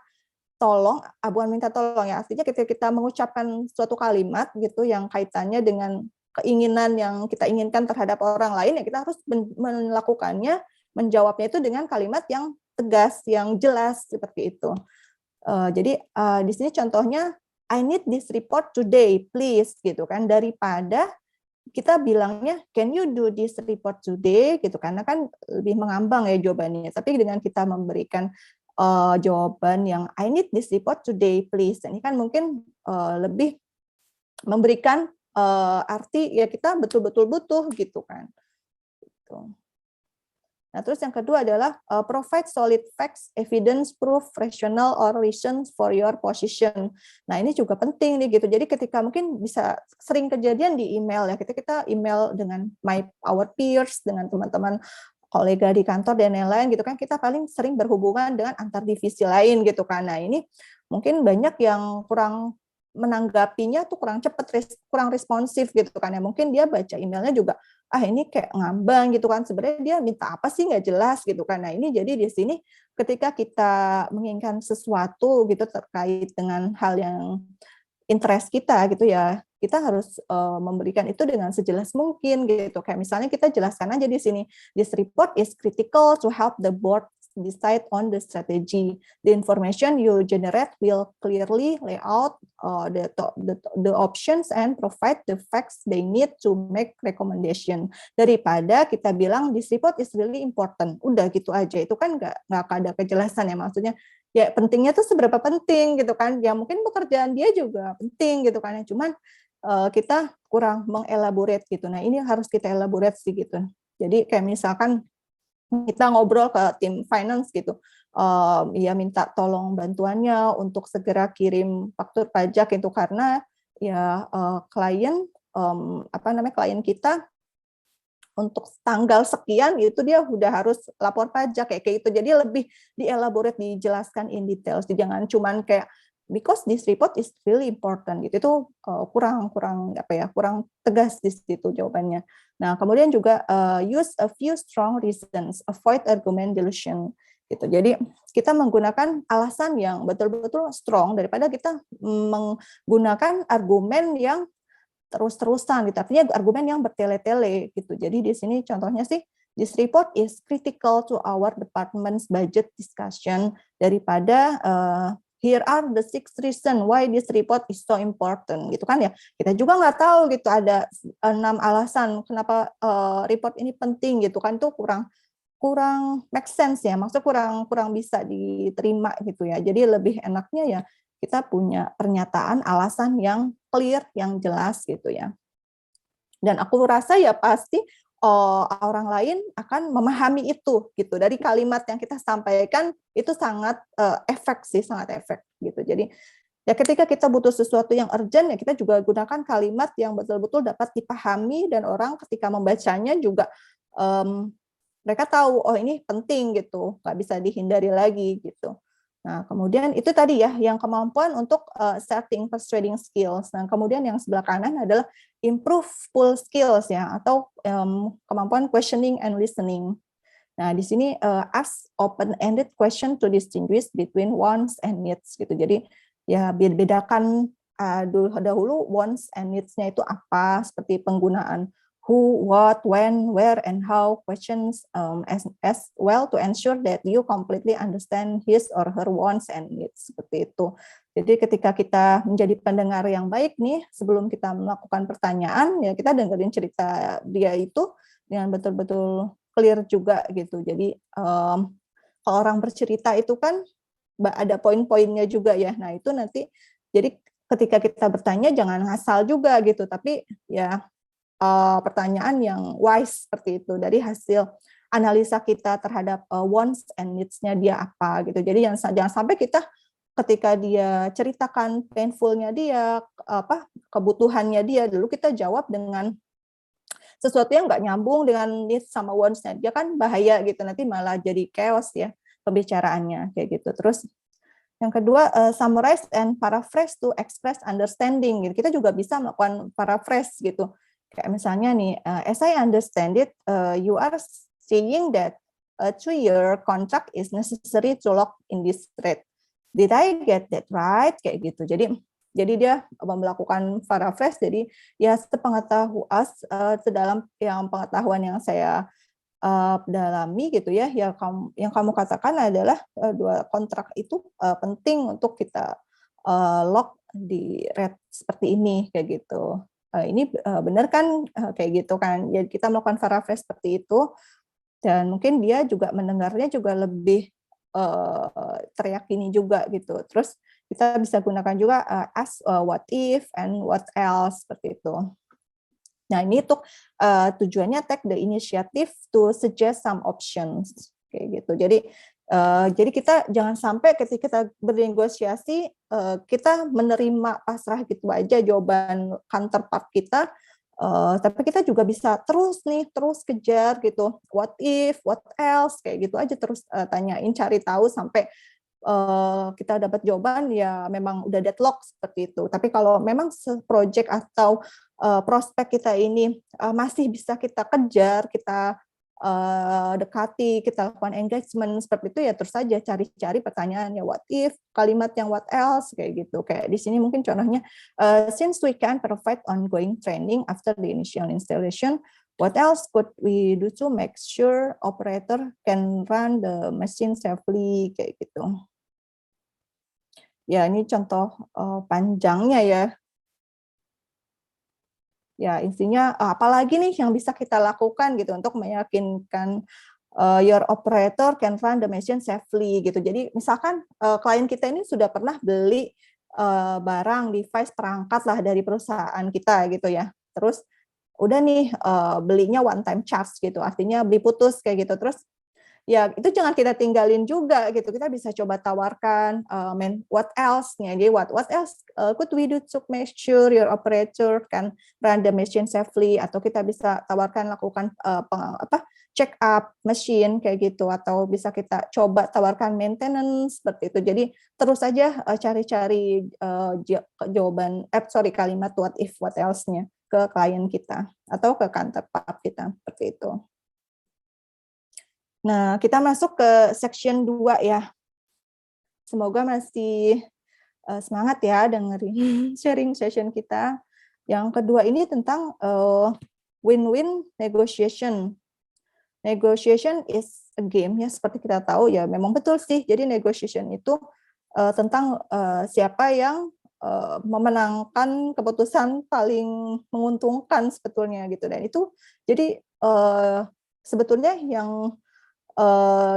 tolong, bukan minta tolong ya, artinya ketika kita mengucapkan suatu kalimat gitu yang kaitannya dengan keinginan yang kita inginkan terhadap orang lain, ya kita harus melakukannya, menjawabnya itu dengan kalimat yang tegas, yang jelas seperti itu. Jadi di sini contohnya, I need this report today, please, gitu kan, daripada kita bilangnya can you do this report today gitu, karena kan lebih mengambang ya jawabannya. Tapi dengan kita memberikan jawaban yang I need this report today please, ini kan mungkin lebih memberikan arti ya kita betul-betul butuh gitu kan. Gitu. Nah, terus yang kedua adalah provide solid facts, evidence, proof, rational or reasons for your position. Nah, ini juga penting nih gitu. Jadi ketika mungkin bisa sering kejadian di email ya, kita email dengan our peers, dengan teman-teman kolega di kantor dan lain-lain gitu kan, kita paling sering berhubungan dengan antar divisi lain gitu kan. Nah, ini mungkin banyak yang kurang menanggapinya tuh kurang cepat, kurang responsif gitu kan ya. Mungkin dia baca emailnya juga ini kayak ngambang gitu kan, sebenarnya dia minta apa sih nggak jelas gitu kan. Nah, ini jadi di sini ketika kita menginginkan sesuatu gitu terkait dengan hal yang interest kita gitu ya, kita harus memberikan itu dengan sejelas mungkin gitu. Kayak misalnya kita jelaskan aja di sini, this report is critical to help the board decide on the strategy. The information you generate will clearly lay out the options and provide the facts they need to make recommendation. Daripada kita bilang this report is really important, udah gitu aja, itu kan nggak ada kejelasan ya, maksudnya ya pentingnya tuh seberapa penting gitu kan, ya mungkin pekerjaan dia juga penting gitu kan, cuman kita kurang mengelaborate gitu. Nah ini harus kita elaborate sih gitu. Jadi kayak misalkan kita ngobrol ke tim finance gitu, ya minta tolong bantuannya untuk segera kirim faktur pajak itu karena ya klien klien kita untuk tanggal sekian itu dia udah harus lapor pajak kayak gitu. Jadi lebih dielaborate, dijelaskan in details. Jangan cuman kayak because this report is really important gitu. Itu kurang tegas di situ jawabannya. Nah, kemudian juga use a few strong reasons, avoid argument dilution gitu. Jadi kita menggunakan alasan yang betul-betul strong daripada kita menggunakan argumen yang terus-terusan gitu. Artinya argumen yang bertele-tele gitu. Jadi di sini contohnya sih, this report is critical to our department's budget discussion, daripada here are the 6 reasons why this report is so important gitu kan ya. Kita juga nggak tahu gitu, ada 6 alasan kenapa report ini penting gitu kan, itu kurang make sense ya, maksudnya kurang bisa diterima gitu ya. Jadi lebih enaknya ya kita punya pernyataan alasan yang clear, yang jelas gitu ya. Dan aku rasa ya pasti orang lain akan memahami itu gitu. Dari kalimat yang kita sampaikan itu sangat sangat efek gitu. Jadi ya ketika kita butuh sesuatu yang urgent ya kita juga gunakan kalimat yang betul-betul dapat dipahami dan orang ketika membacanya juga mereka tahu oh ini penting gitu, nggak bisa dihindari lagi gitu. Nah, kemudian itu tadi ya, yang kemampuan untuk setting persuading skills. Nah, kemudian yang sebelah kanan adalah improve full skills ya, atau kemampuan questioning and listening. Nah, di sini ask open-ended question to distinguish between wants and needs gitu. Jadi ya bedakan dahulu wants and needs-nya itu apa, seperti penggunaan who, what, when, where, and how questions as well to ensure that you completely understand his or her wants and needs, seperti itu. Jadi ketika kita menjadi pendengar yang baik nih, sebelum kita melakukan pertanyaan, ya kita dengerin cerita dia itu dengan betul-betul clear juga gitu. Jadi kalau orang bercerita itu kan ada poin-poinnya juga ya. Nah itu nanti, jadi ketika kita bertanya jangan ngasal juga gitu, tapi ya pertanyaan yang wise seperti itu dari hasil analisa kita terhadap wants and needs-nya dia apa gitu. Jadi jangan sampai kita ketika dia ceritakan painful-nya dia, kebutuhannya dia, dulu kita jawab dengan sesuatu yang nggak nyambung dengan needs sama wants-nya dia, kan bahaya gitu, nanti malah jadi chaos ya pembicaraannya kayak gitu. Terus yang kedua, summarize and paraphrase to express understanding gitu. Kita juga bisa melakukan paraphrase gitu. Kayak misalnya nih, as I understand it, you are saying that a 2-year contract is necessary to lock in this rate. Did I get that right? Kayak gitu. Jadi dia melakukan paraphrase. Jadi ya sedalam yang pengetahuan yang saya dalami gitu ya, yang kamu katakan adalah 2 kontrak itu penting untuk kita lock di rate seperti ini kayak gitu. Ini benar kan kayak gitu kan. Jadi kita melakukan paraphrase seperti itu dan mungkin dia juga mendengarnya juga lebih teryakini juga gitu. Terus kita bisa gunakan juga ask what if and what else seperti itu. Nah, ini untuk tujuannya take the initiative to suggest some options kayak gitu. Jadi kita jangan sampai ketika kita bernegosiasi kita menerima pasrah gitu aja jawaban counterpart kita, tapi kita juga bisa terus kejar gitu, what if, what else, kayak gitu aja terus tanyain, cari tahu sampai kita dapat jawaban ya memang udah deadlock seperti itu. Tapi kalau memang project atau prospek kita ini masih bisa kita kejar, kita dekati, kita lakukan engagement seperti itu ya, terus saja cari-cari pertanyaannya what if, kalimat yang what else kayak gitu. Kayak di sini mungkin contohnya since we can provide ongoing training after the initial installation, what else could we do to make sure operator can run the machine safely kayak gitu. Ya, ini contoh panjangnya ya. Ya, intinya apalagi nih yang bisa kita lakukan gitu untuk meyakinkan your operator can run the machine safely gitu. Jadi misalkan klien kita ini sudah pernah beli barang, device, perangkat lah dari perusahaan kita gitu ya. Terus udah nih belinya one time charge gitu, artinya beli putus kayak gitu. Terus ya itu jangan kita tinggalin juga gitu, kita bisa coba tawarkan what else nya, jadi what else could we do to make sure your operator can run the machine safely, atau kita bisa tawarkan lakukan check up machine kayak gitu, atau bisa kita coba tawarkan maintenance seperti itu. Jadi terus saja cari-cari jawaban kalimat what if what else nya ke klien kita atau ke counterpart kita seperti itu. Nah, kita masuk ke section 2 ya. Semoga masih semangat ya dengerin sharing session kita. Yang kedua ini tentang win-win negotiation. Negotiation is a game ya, seperti kita tahu ya, memang betul sih. Jadi negotiation itu tentang siapa yang memenangkan keputusan paling menguntungkan sebetulnya gitu. Dan itu jadi sebetulnya yang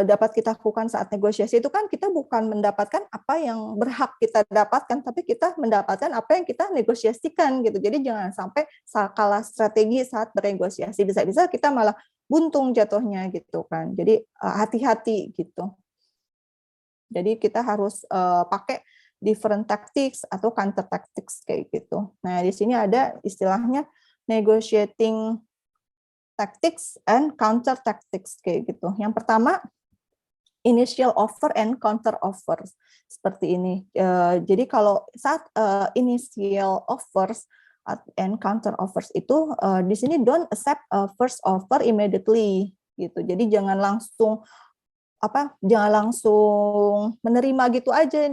dapat kita lakukan saat negosiasi itu kan kita bukan mendapatkan apa yang berhak kita dapatkan, tapi kita mendapatkan apa yang kita negosiasikan gitu. Jadi jangan sampai kalah strategi saat bernegosiasi, bisa-bisa kita malah buntung jatuhnya gitu kan. Jadi hati-hati gitu. Jadi kita harus pakai different tactics atau counter tactics kayak gitu. Nah, di sini ada istilahnya negotiating tactics and counter tactics kayak gitu. Yang pertama initial offer and counter offer seperti ini. Jadi kalau saat initial offers and counter offers itu di sini don't accept first offer immediately gitu. Jadi jangan langsung menerima gitu aja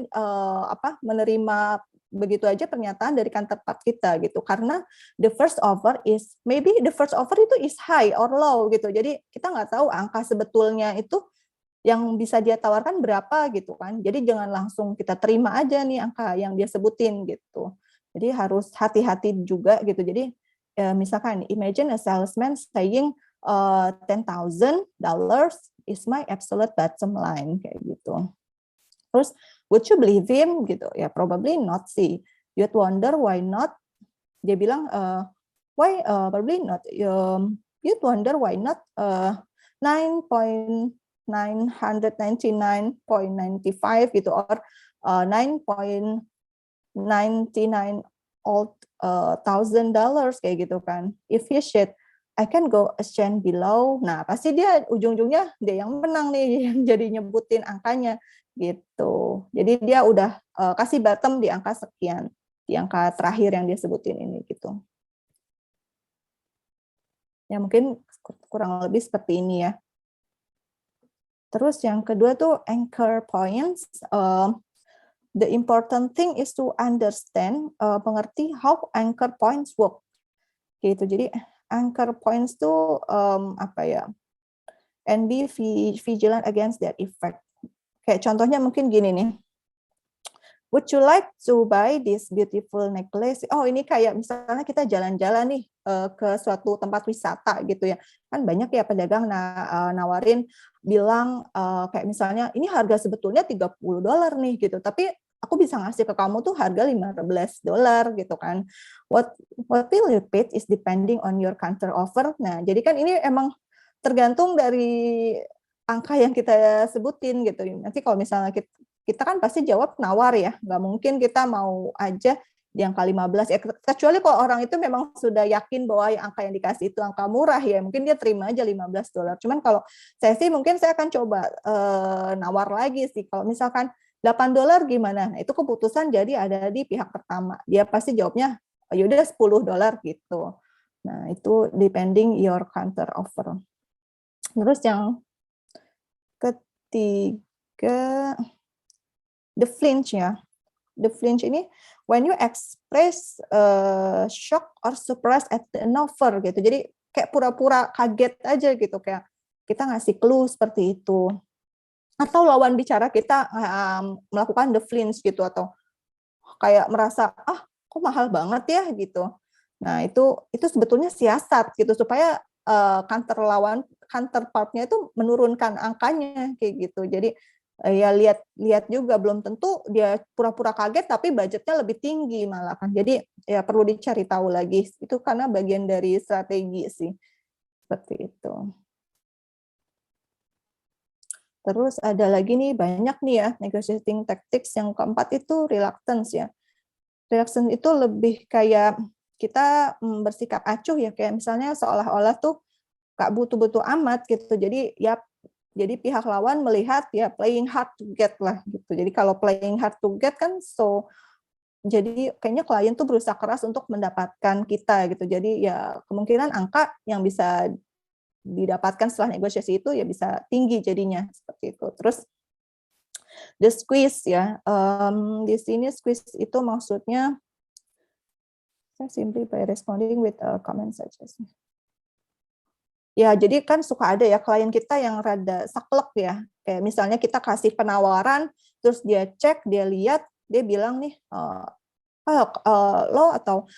menerima begitu aja pernyataan dari counterpart kita gitu, karena the first offer itu is high or low gitu. Jadi kita nggak tahu angka sebetulnya itu yang bisa dia tawarkan berapa gitu kan. Jadi jangan langsung kita terima aja nih angka yang dia sebutin gitu. Jadi harus hati-hati juga gitu. Jadi misalkan imagine a salesman saying $10,000 is my absolute bottom line kayak gitu. Terus, would you believe him gitu? Ya probably not sih. You'd wonder why not. Dia bilang probably not. You'd wonder why not 9.999.95 gitu, or 9.99 kayak gitu kan. If he said I can go a cent below. Nah, pasti dia ujung-ujungnya dia yang menang nih, yang jadi nyebutin angkanya gitu. Jadi dia udah kasih bottom di angka sekian, di angka terakhir yang dia sebutin ini gitu. Ya mungkin kurang lebih seperti ini ya. Terus yang kedua tuh anchor points. The important thing is to understand, mengerti how anchor points work. Gitu. Jadi anchor points tuh and be vigilant against that effect. Kayak contohnya mungkin gini nih. Would you like to buy this beautiful necklace? Oh, ini kayak misalnya kita jalan-jalan nih ke suatu tempat wisata gitu ya. Kan banyak ya pedagang nawarin bilang kayak misalnya ini harga sebetulnya $30 nih gitu. Tapi aku bisa ngasih ke kamu tuh harga $15 gitu kan. What will you pay is depending on your counter offer. Nah, jadi kan ini emang tergantung dari angka yang kita sebutin gitu. Nanti kalau misalnya kita kan pasti jawab nawar ya, nggak mungkin kita mau aja di angka 15 ya, kecuali kalau orang itu memang sudah yakin bahwa angka yang dikasih itu angka murah ya, mungkin dia terima aja $15. Cuman kalau saya sih mungkin saya akan coba nawar lagi sih, kalau misalkan $8 gimana? Nah, itu keputusan jadi ada di pihak pertama. Dia pasti jawabnya yaudah $10 gitu. Nah, itu depending your counter offer. Terus yang ketiga, the flinch ya. The flinch ini when you express shock or surprise at the offer gitu. Jadi kayak pura-pura kaget aja gitu, kayak kita ngasih clue seperti itu. Atau lawan bicara kita melakukan the flinch gitu, atau kayak merasa kok mahal banget ya gitu. Nah, itu sebetulnya siasat gitu supaya counterpartnya itu menurunkan angkanya kayak gitu. Jadi ya lihat juga, belum tentu dia pura-pura kaget tapi budgetnya lebih tinggi malah kan. Jadi ya perlu dicari tahu lagi. Itu karena bagian dari strategi sih. Seperti itu. Terus ada lagi nih, banyak nih ya negotiating tactics. Yang keempat itu reluctance ya. Reluctance itu lebih kayak kita bersikap acuh ya, kayak misalnya seolah-olah tuh gak butuh-butuh amat gitu. Jadi pihak lawan melihat ya playing hard to get lah gitu. Jadi kalau playing hard to get kan jadi kayaknya klien tuh berusaha keras untuk mendapatkan kita gitu. Jadi ya kemungkinan angka yang bisa didapatkan setelah negosiasi itu ya bisa tinggi jadinya seperti itu. Terus the squeeze ya. Di sini squeeze itu maksudnya simply by responding with a comment suggestion. Ya, jadi kan suka ada ya klien kita yang rada saklek ya. Kayak misalnya kita kasih penawaran, terus dia cek, dia lihat, dia bilang nih, lo atau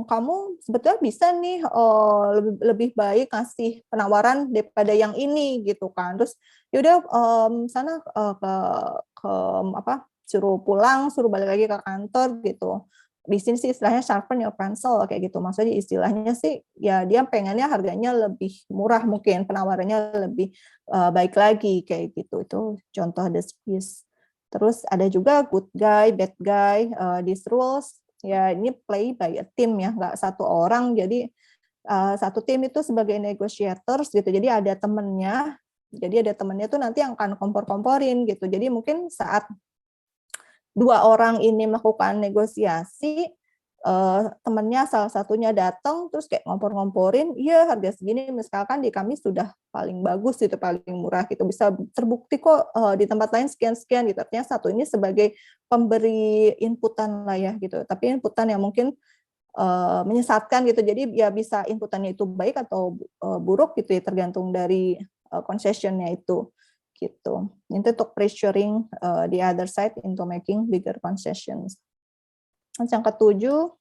kamu sebetulnya bisa nih lebih baik kasih penawaran daripada yang ini gitu kan. Terus yaudah sana ke apa, suruh pulang, suruh balik lagi ke kantor gitu. Di sini sih istilahnya sharpen your pencil kayak gitu. Maksudnya istilahnya sih ya dia pengennya harganya lebih murah, mungkin penawarannya lebih baik lagi kayak gitu. Itu contoh the squeeze. Terus ada juga good guy, bad guy, these rules ya ini play by a team ya, nggak satu orang. Jadi satu tim itu sebagai negotiators gitu. Jadi ada temennya. Jadi ada temennya tuh nanti yang akan kompor-komporin gitu. Jadi mungkin saat dua orang ini melakukan negosiasi, temennya salah satunya datang terus kayak ngompor-ngomporin, iya harga segini misalkan di kami sudah paling bagus itu, paling murah gitu, bisa terbukti kok di tempat lain sekian-sekian gitu. Artinya satu ini sebagai pemberi inputan lah ya gitu, tapi inputan yang mungkin menyesatkan gitu. Jadi ya bisa inputannya itu baik atau buruk gitu ya, tergantung dari concessionnya itu gitu. Itu untuk pressuring the other side into making bigger concessions. Yang ketujuh,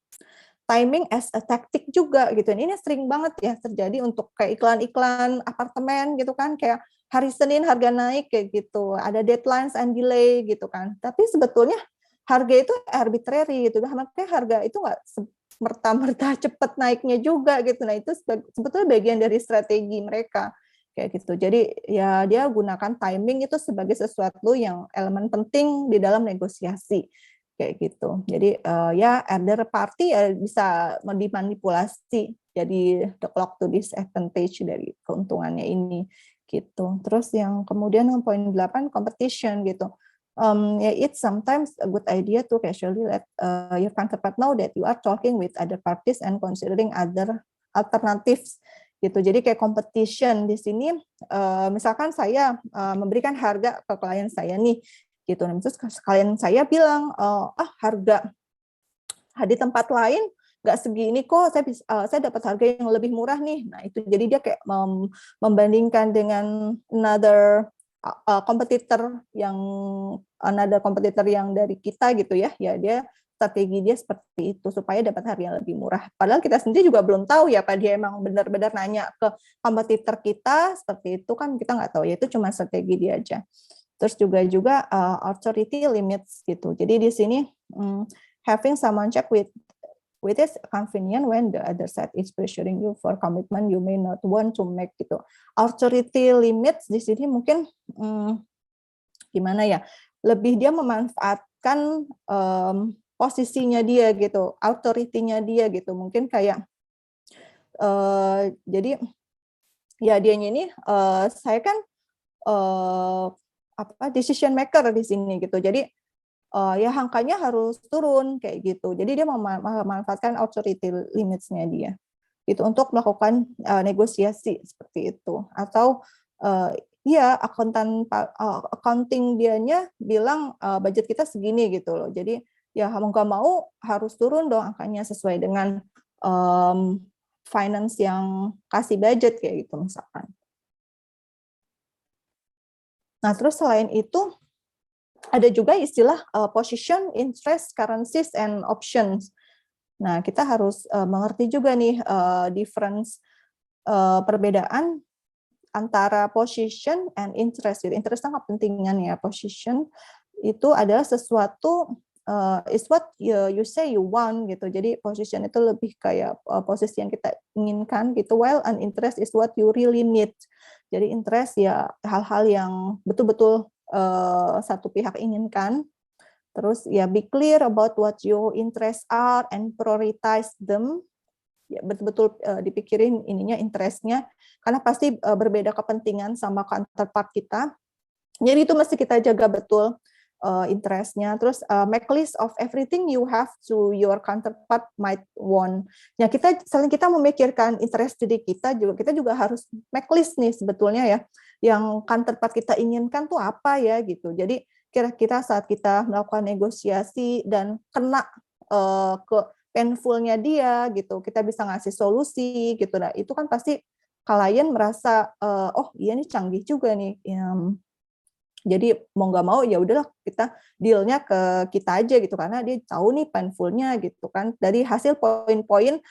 timing as a tactic juga gitu. Ini sering banget ya terjadi untuk kayak iklan-iklan apartemen gitu kan, kayak hari Senin harga naik kayak gitu, ada deadlines and delay gitu kan. Tapi sebetulnya harga itu arbitrary gitu, makanya harga itu nggak merta-merta cepet naiknya juga gitu. Nah itu sebetulnya bagian dari strategi mereka kayak gitu. Jadi ya dia gunakan timing itu sebagai sesuatu yang elemen penting di dalam negosiasi kayak gitu. Jadi ya other party ya bisa dimanipulasi jadi the clock to disadvantage dari keuntungannya ini gitu. Terus yang kemudian yang poin 8 competition gitu. Yeah, it's sometimes a good idea to casually let your counterpart know that you are talking with other parties and considering other alternatives gitu. Jadi kayak competition di sini, misalkan saya memberikan harga ke klien saya nih, gitu. Terus klien saya bilang, harga di tempat lain nggak segini kok, saya dapat harga yang lebih murah nih. Nah itu jadi dia kayak membandingkan dengan another kompetitor yang dari kita gitu ya, ya dia strategi dia seperti itu supaya dapat harga yang lebih murah. Padahal kita sendiri juga belum tahu ya, apa dia emang benar-benar nanya ke kompetitor kita seperti itu kan, kita nggak tahu ya, itu cuma strategi dia aja. Terus juga authority limits gitu. Jadi di sini having someone check with is convenient when the other side is pressuring you for commitment you may not want to make gitu. Authority limits di sini mungkin gimana ya? Lebih dia memanfaatkan posisinya dia gitu, authority-nya dia gitu. Mungkin kayak jadi ya dianya ini saya kan decision maker di sini gitu. Jadi ya angkanya harus turun kayak gitu. Jadi dia memanfaatkan authority limits-nya dia gitu untuk melakukan negosiasi seperti itu. Atau iya accounting dianya bilang budget kita segini gitu loh. Jadi ya mau nggak mau harus turun dong angkanya sesuai dengan finance yang kasih budget kayak gitu misalkan. Nah, terus selain itu ada juga istilah position, interest, currencies, and options. Nah, kita harus mengerti juga nih difference perbedaan antara position and interest. Interest sangat kepentingan ya. Position itu adalah sesuatu is what you say you want gitu. Jadi position itu lebih kayak posisi yang kita inginkan gitu. While an interest is what you really need. Jadi interest ya hal-hal yang betul-betul satu pihak inginkan. Terus ya be clear about what your interests are and prioritize them. Ya betul-betul dipikirin ininya interestnya karena pasti berbeda kepentingan sama counterpart kita. Jadi itu mesti kita jaga betul interestnya. Terus make list of everything you have to your counterpart might want. Ya selain kita memikirkan interest diri kita juga harus make list nih sebetulnya ya. Yang counterpart kita inginkan tuh apa ya gitu. Jadi kira-kira saat kita melakukan negosiasi dan kena ke painful-nya dia gitu, kita bisa ngasih solusi gitu. Nah, itu kan pasti klien merasa oh iya nih canggih juga nih. Jadi mau nggak mau ya udahlah kita deal-nya ke kita aja gitu karena dia tahu nih painful-nya gitu kan dari hasil poin-poin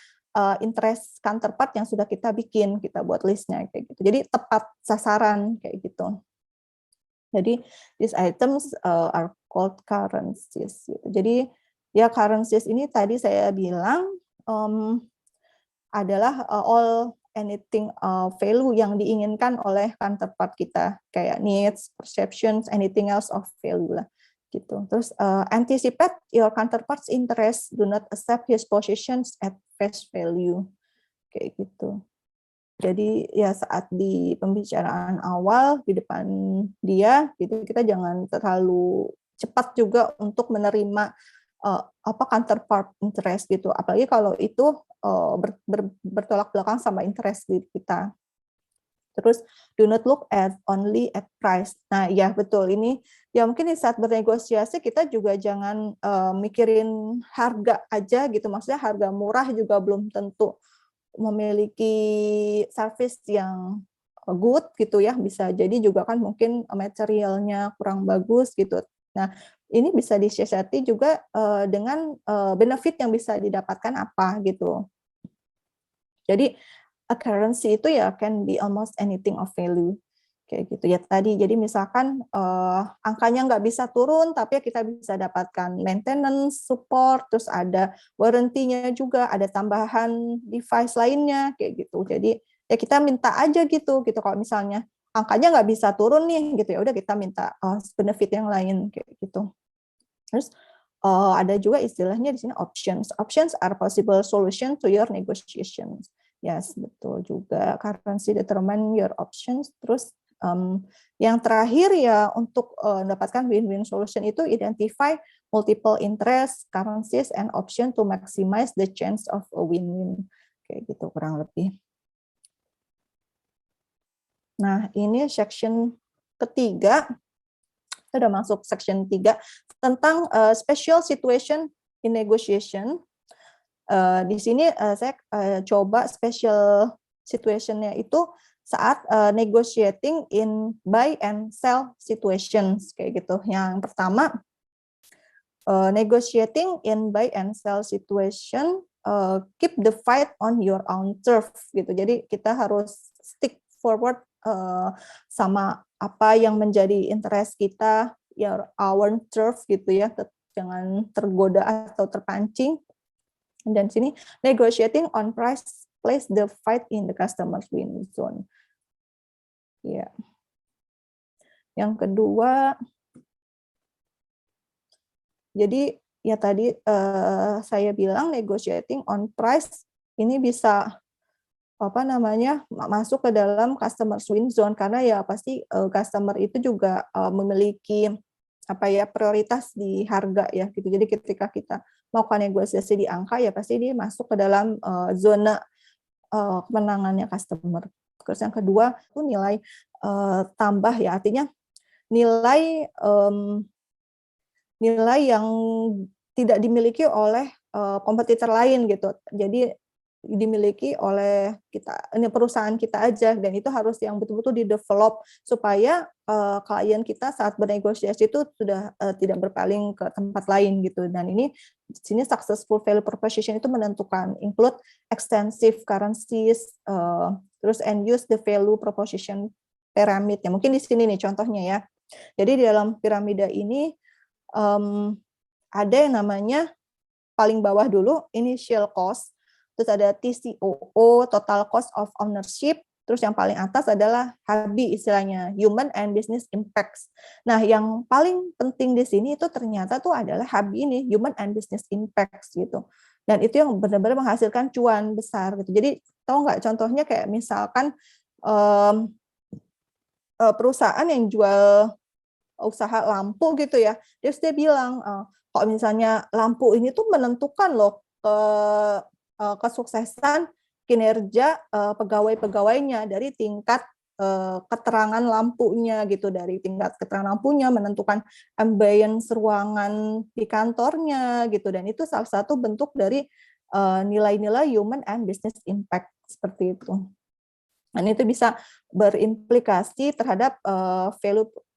interest counterpart yang sudah kita bikin, kita buat list-nya kayak gitu. Jadi tepat sasaran kayak gitu. Jadi these items are called currencies. Gitu. Jadi ya currencies ini tadi saya bilang adalah all anything value yang diinginkan oleh counterpart kita kayak needs, perceptions, anything else of value lah gitu. Terus anticipate your counterpart's interest, do not accept his positions at face value kayak gitu. Jadi ya saat di pembicaraan awal di depan dia, gitu kita jangan terlalu cepat juga untuk menerima counterpart interest gitu. Apalagi kalau itu bertolak belakang sama interest kita. Terus do not look at only at price. Nah, ya betul ini ya mungkin di saat bernegosiasi kita juga jangan mikirin harga aja gitu. Maksudnya harga murah juga belum tentu memiliki service yang good gitu ya, bisa jadi juga kan mungkin materialnya kurang bagus gitu. Nah, ini bisa disiasati juga dengan benefit yang bisa didapatkan apa gitu. Jadi a currency itu ya can be almost anything of value kayak gitu ya tadi. Jadi misalkan angkanya nggak bisa turun, tapi kita bisa dapatkan maintenance, support, terus ada warranty-nya juga, ada tambahan device lainnya kayak gitu. Jadi ya kita minta aja gitu kalau misalnya angkanya nggak bisa turun nih gitu ya udah kita minta benefit yang lain kayak gitu. Terus ada juga istilahnya di sini options. Options are possible solution to your negotiations. Yes, betul juga. Currency determine your options. Terus yang terakhir ya untuk mendapatkan win-win solution itu identify multiple interest, currencies, and option to maximize the chance of a win-win. Kayak gitu kurang lebih. Nah, ini section ketiga. Kita udah masuk section 3 tentang special situation in negotiation. Di sini saya coba special situation-nya itu saat negotiating in buy and sell situations kayak gitu. Yang pertama negotiating in buy and sell situation, keep the fight on your own turf gitu. Jadi kita harus stick forward sama apa yang menjadi interest kita, ya our turf gitu ya, jangan tergoda atau terpancing. Dan sini negotiating on price, place the fight in the customer's win zone. Ya. Yang kedua, jadi ya tadi saya bilang negotiating on price ini bisa masuk ke dalam customer win zone karena ya pasti customer itu juga memiliki prioritas di harga ya gitu. Jadi ketika kita melakukan negosiasi di angka ya pasti dia masuk ke dalam zona kemenangannya customer. Terus yang kedua itu nilai tambah ya, artinya nilai nilai yang tidak dimiliki oleh kompetitor lain gitu. Jadi dimiliki oleh kita, ini perusahaan kita aja, dan itu harus yang betul-betul di-develop supaya klien kita saat bernegosiasi itu sudah tidak berpaling ke tempat lain gitu. Dan ini di sini successful value proposition itu menentukan include extensive currencies, terus and use the value proposition pyramid. Ya, mungkin di sini nih contohnya ya. Jadi di dalam piramida ini ada yang namanya paling bawah dulu initial cost, terus ada TCOO, total cost of ownership, terus yang paling atas adalah HB istilahnya, human and business impacts. Nah, yang paling penting di sini itu ternyata tuh adalah HB ini, human and business impacts gitu. Dan itu yang benar-benar menghasilkan cuan besar gitu. Jadi tahu nggak contohnya kayak misalkan perusahaan yang jual usaha lampu gitu ya, terus dia bilang kok misalnya lampu ini tuh menentukan loh kesuksesan kinerja pegawai-pegawainya dari tingkat keterangan lampunya gitu, dari tingkat keterangan lampunya menentukan ambience ruangan di kantornya gitu, dan itu salah satu bentuk dari nilai-nilai human and business impact seperti itu. Dan itu bisa berimplikasi terhadap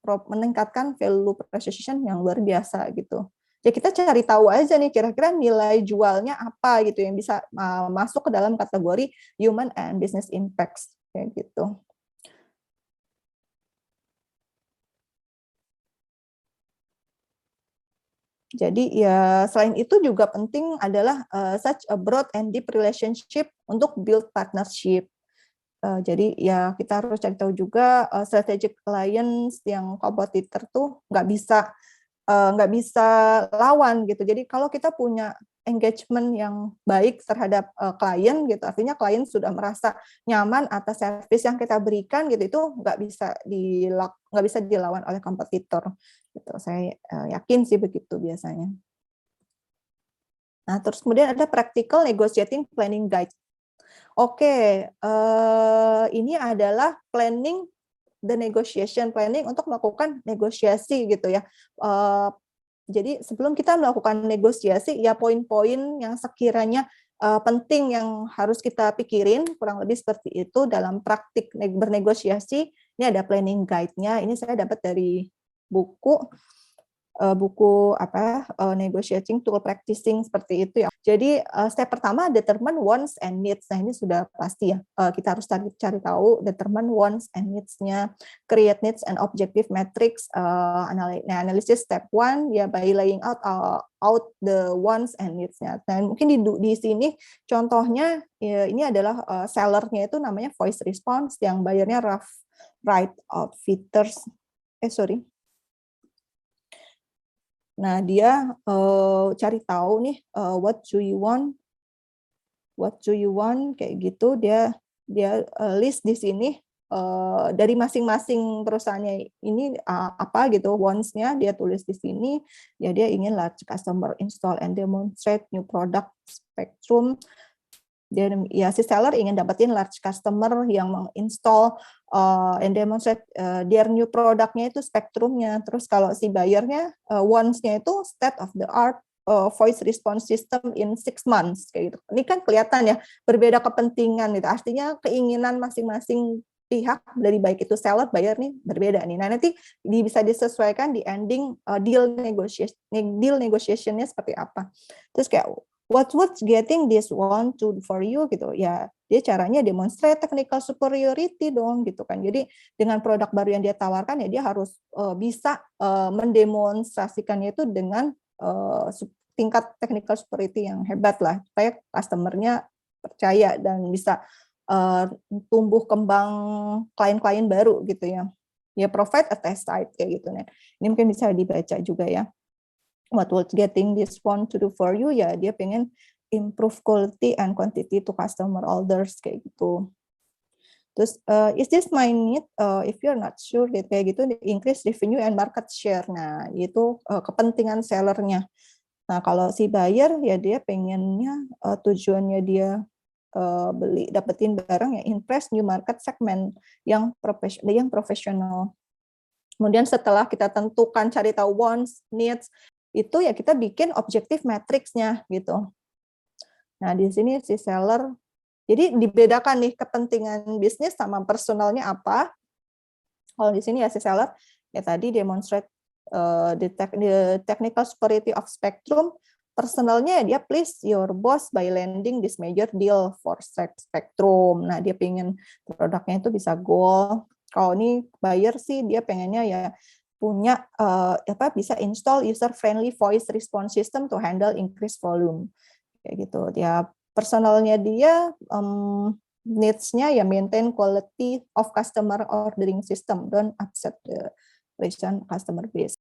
meningkatkan value proposition yang luar biasa gitu. Ya kita cari tahu aja nih kira-kira nilai jualnya apa gitu yang bisa masuk ke dalam kategori human and business impacts kayak gitu. Jadi ya selain itu juga penting adalah such a broad and deep relationship untuk build partnership. Jadi ya kita harus cari tahu juga strategic alliance yang kompetitor tuh nggak bisa lawan gitu. Jadi kalau kita punya engagement yang baik terhadap klien gitu, artinya klien sudah merasa nyaman atas servis yang kita berikan gitu, itu nggak bisa dilawan oleh kompetitor. Gitu. Saya yakin sih begitu biasanya. Nah, terus kemudian ada practical negotiating planning guide. Oke, ini adalah planning the negotiation planning untuk melakukan negosiasi gitu ya. Jadi sebelum kita melakukan negosiasi, ya poin-poin yang sekiranya penting yang harus kita pikirin, kurang lebih seperti itu dalam praktik bernegosiasi. Ini ada planning guide-nya. Ini saya dapat dari buku negotiating tool practicing seperti itu ya. Jadi step pertama determine wants and needs. Nah ini sudah pasti ya, kita harus cari tahu determine wants and needs-nya, create needs and objective metrics, analysis step 1 ya by laying out the wants and needs-nya. Nah mungkin di sini contohnya ya, ini adalah sellernya itu namanya voice response, yang bayarnya rough right outfitters. Nah, dia cari tahu nih what do you want kayak gitu. Dia list di sini dari masing-masing perusahaannya ini apa gitu wants-nya, dia tulis di sini. Ya dia ingin large customer install and demonstrate new product spectrum. Dan ya si seller ingin dapetin large customer yang menginstall and demonstrate their new produknya itu spektrumnya. Terus kalau si buyernya wants-nya itu state of the art voice response system in 6 months kayak gitu. Ini kan kelihatan ya berbeda kepentingan gitu. Artinya keinginan masing-masing pihak dari baik itu seller, buyer nih berbeda nih. Nah nanti bisa disesuaikan di ending deal negotiation-nya seperti apa. Terus kayak what's getting this one to for you gitu ya, dia caranya demonstrate technical superiority dong gitu kan. Jadi dengan produk baru yang dia tawarkan ya dia harus bisa mendemonstrasikannya itu dengan tingkat technical superiority yang hebat lah, supaya customer-nya percaya dan bisa tumbuh kembang klien-klien baru gitu ya. Ya provide a test site kayak gitu nih. Ini mungkin bisa dibaca juga ya. What was getting this one to do for you, ya dia pengen improve quality and quantity to customer orders kayak gitu. Terus is this my need? If you're not sure kayak gitu, increase revenue and market share. Nah itu kepentingan sellernya. Nah kalau si buyer ya dia pengennya tujuannya dia beli dapetin barang yang impress new market segment yang profesional. Kemudian setelah kita tentukan cari tahu wants, needs, itu ya kita bikin objektif matriksnya gitu. Nah, di sini si seller, jadi dibedakan nih kepentingan bisnis sama personalnya apa. Kalau di sini ya si seller, ya tadi demonstrate the technical superiority of Spectrum. Personalnya dia please your boss by landing this major deal for Spectrum. Nah, dia pengen produknya itu bisa goal. Kalau ini buyer sih dia pengennya ya punya bisa install user friendly voice response system to handle increased volume. Kayak gitu. Ya personalnya dia needs-nya ya maintain quality of customer ordering system, don't upset the recent customer base.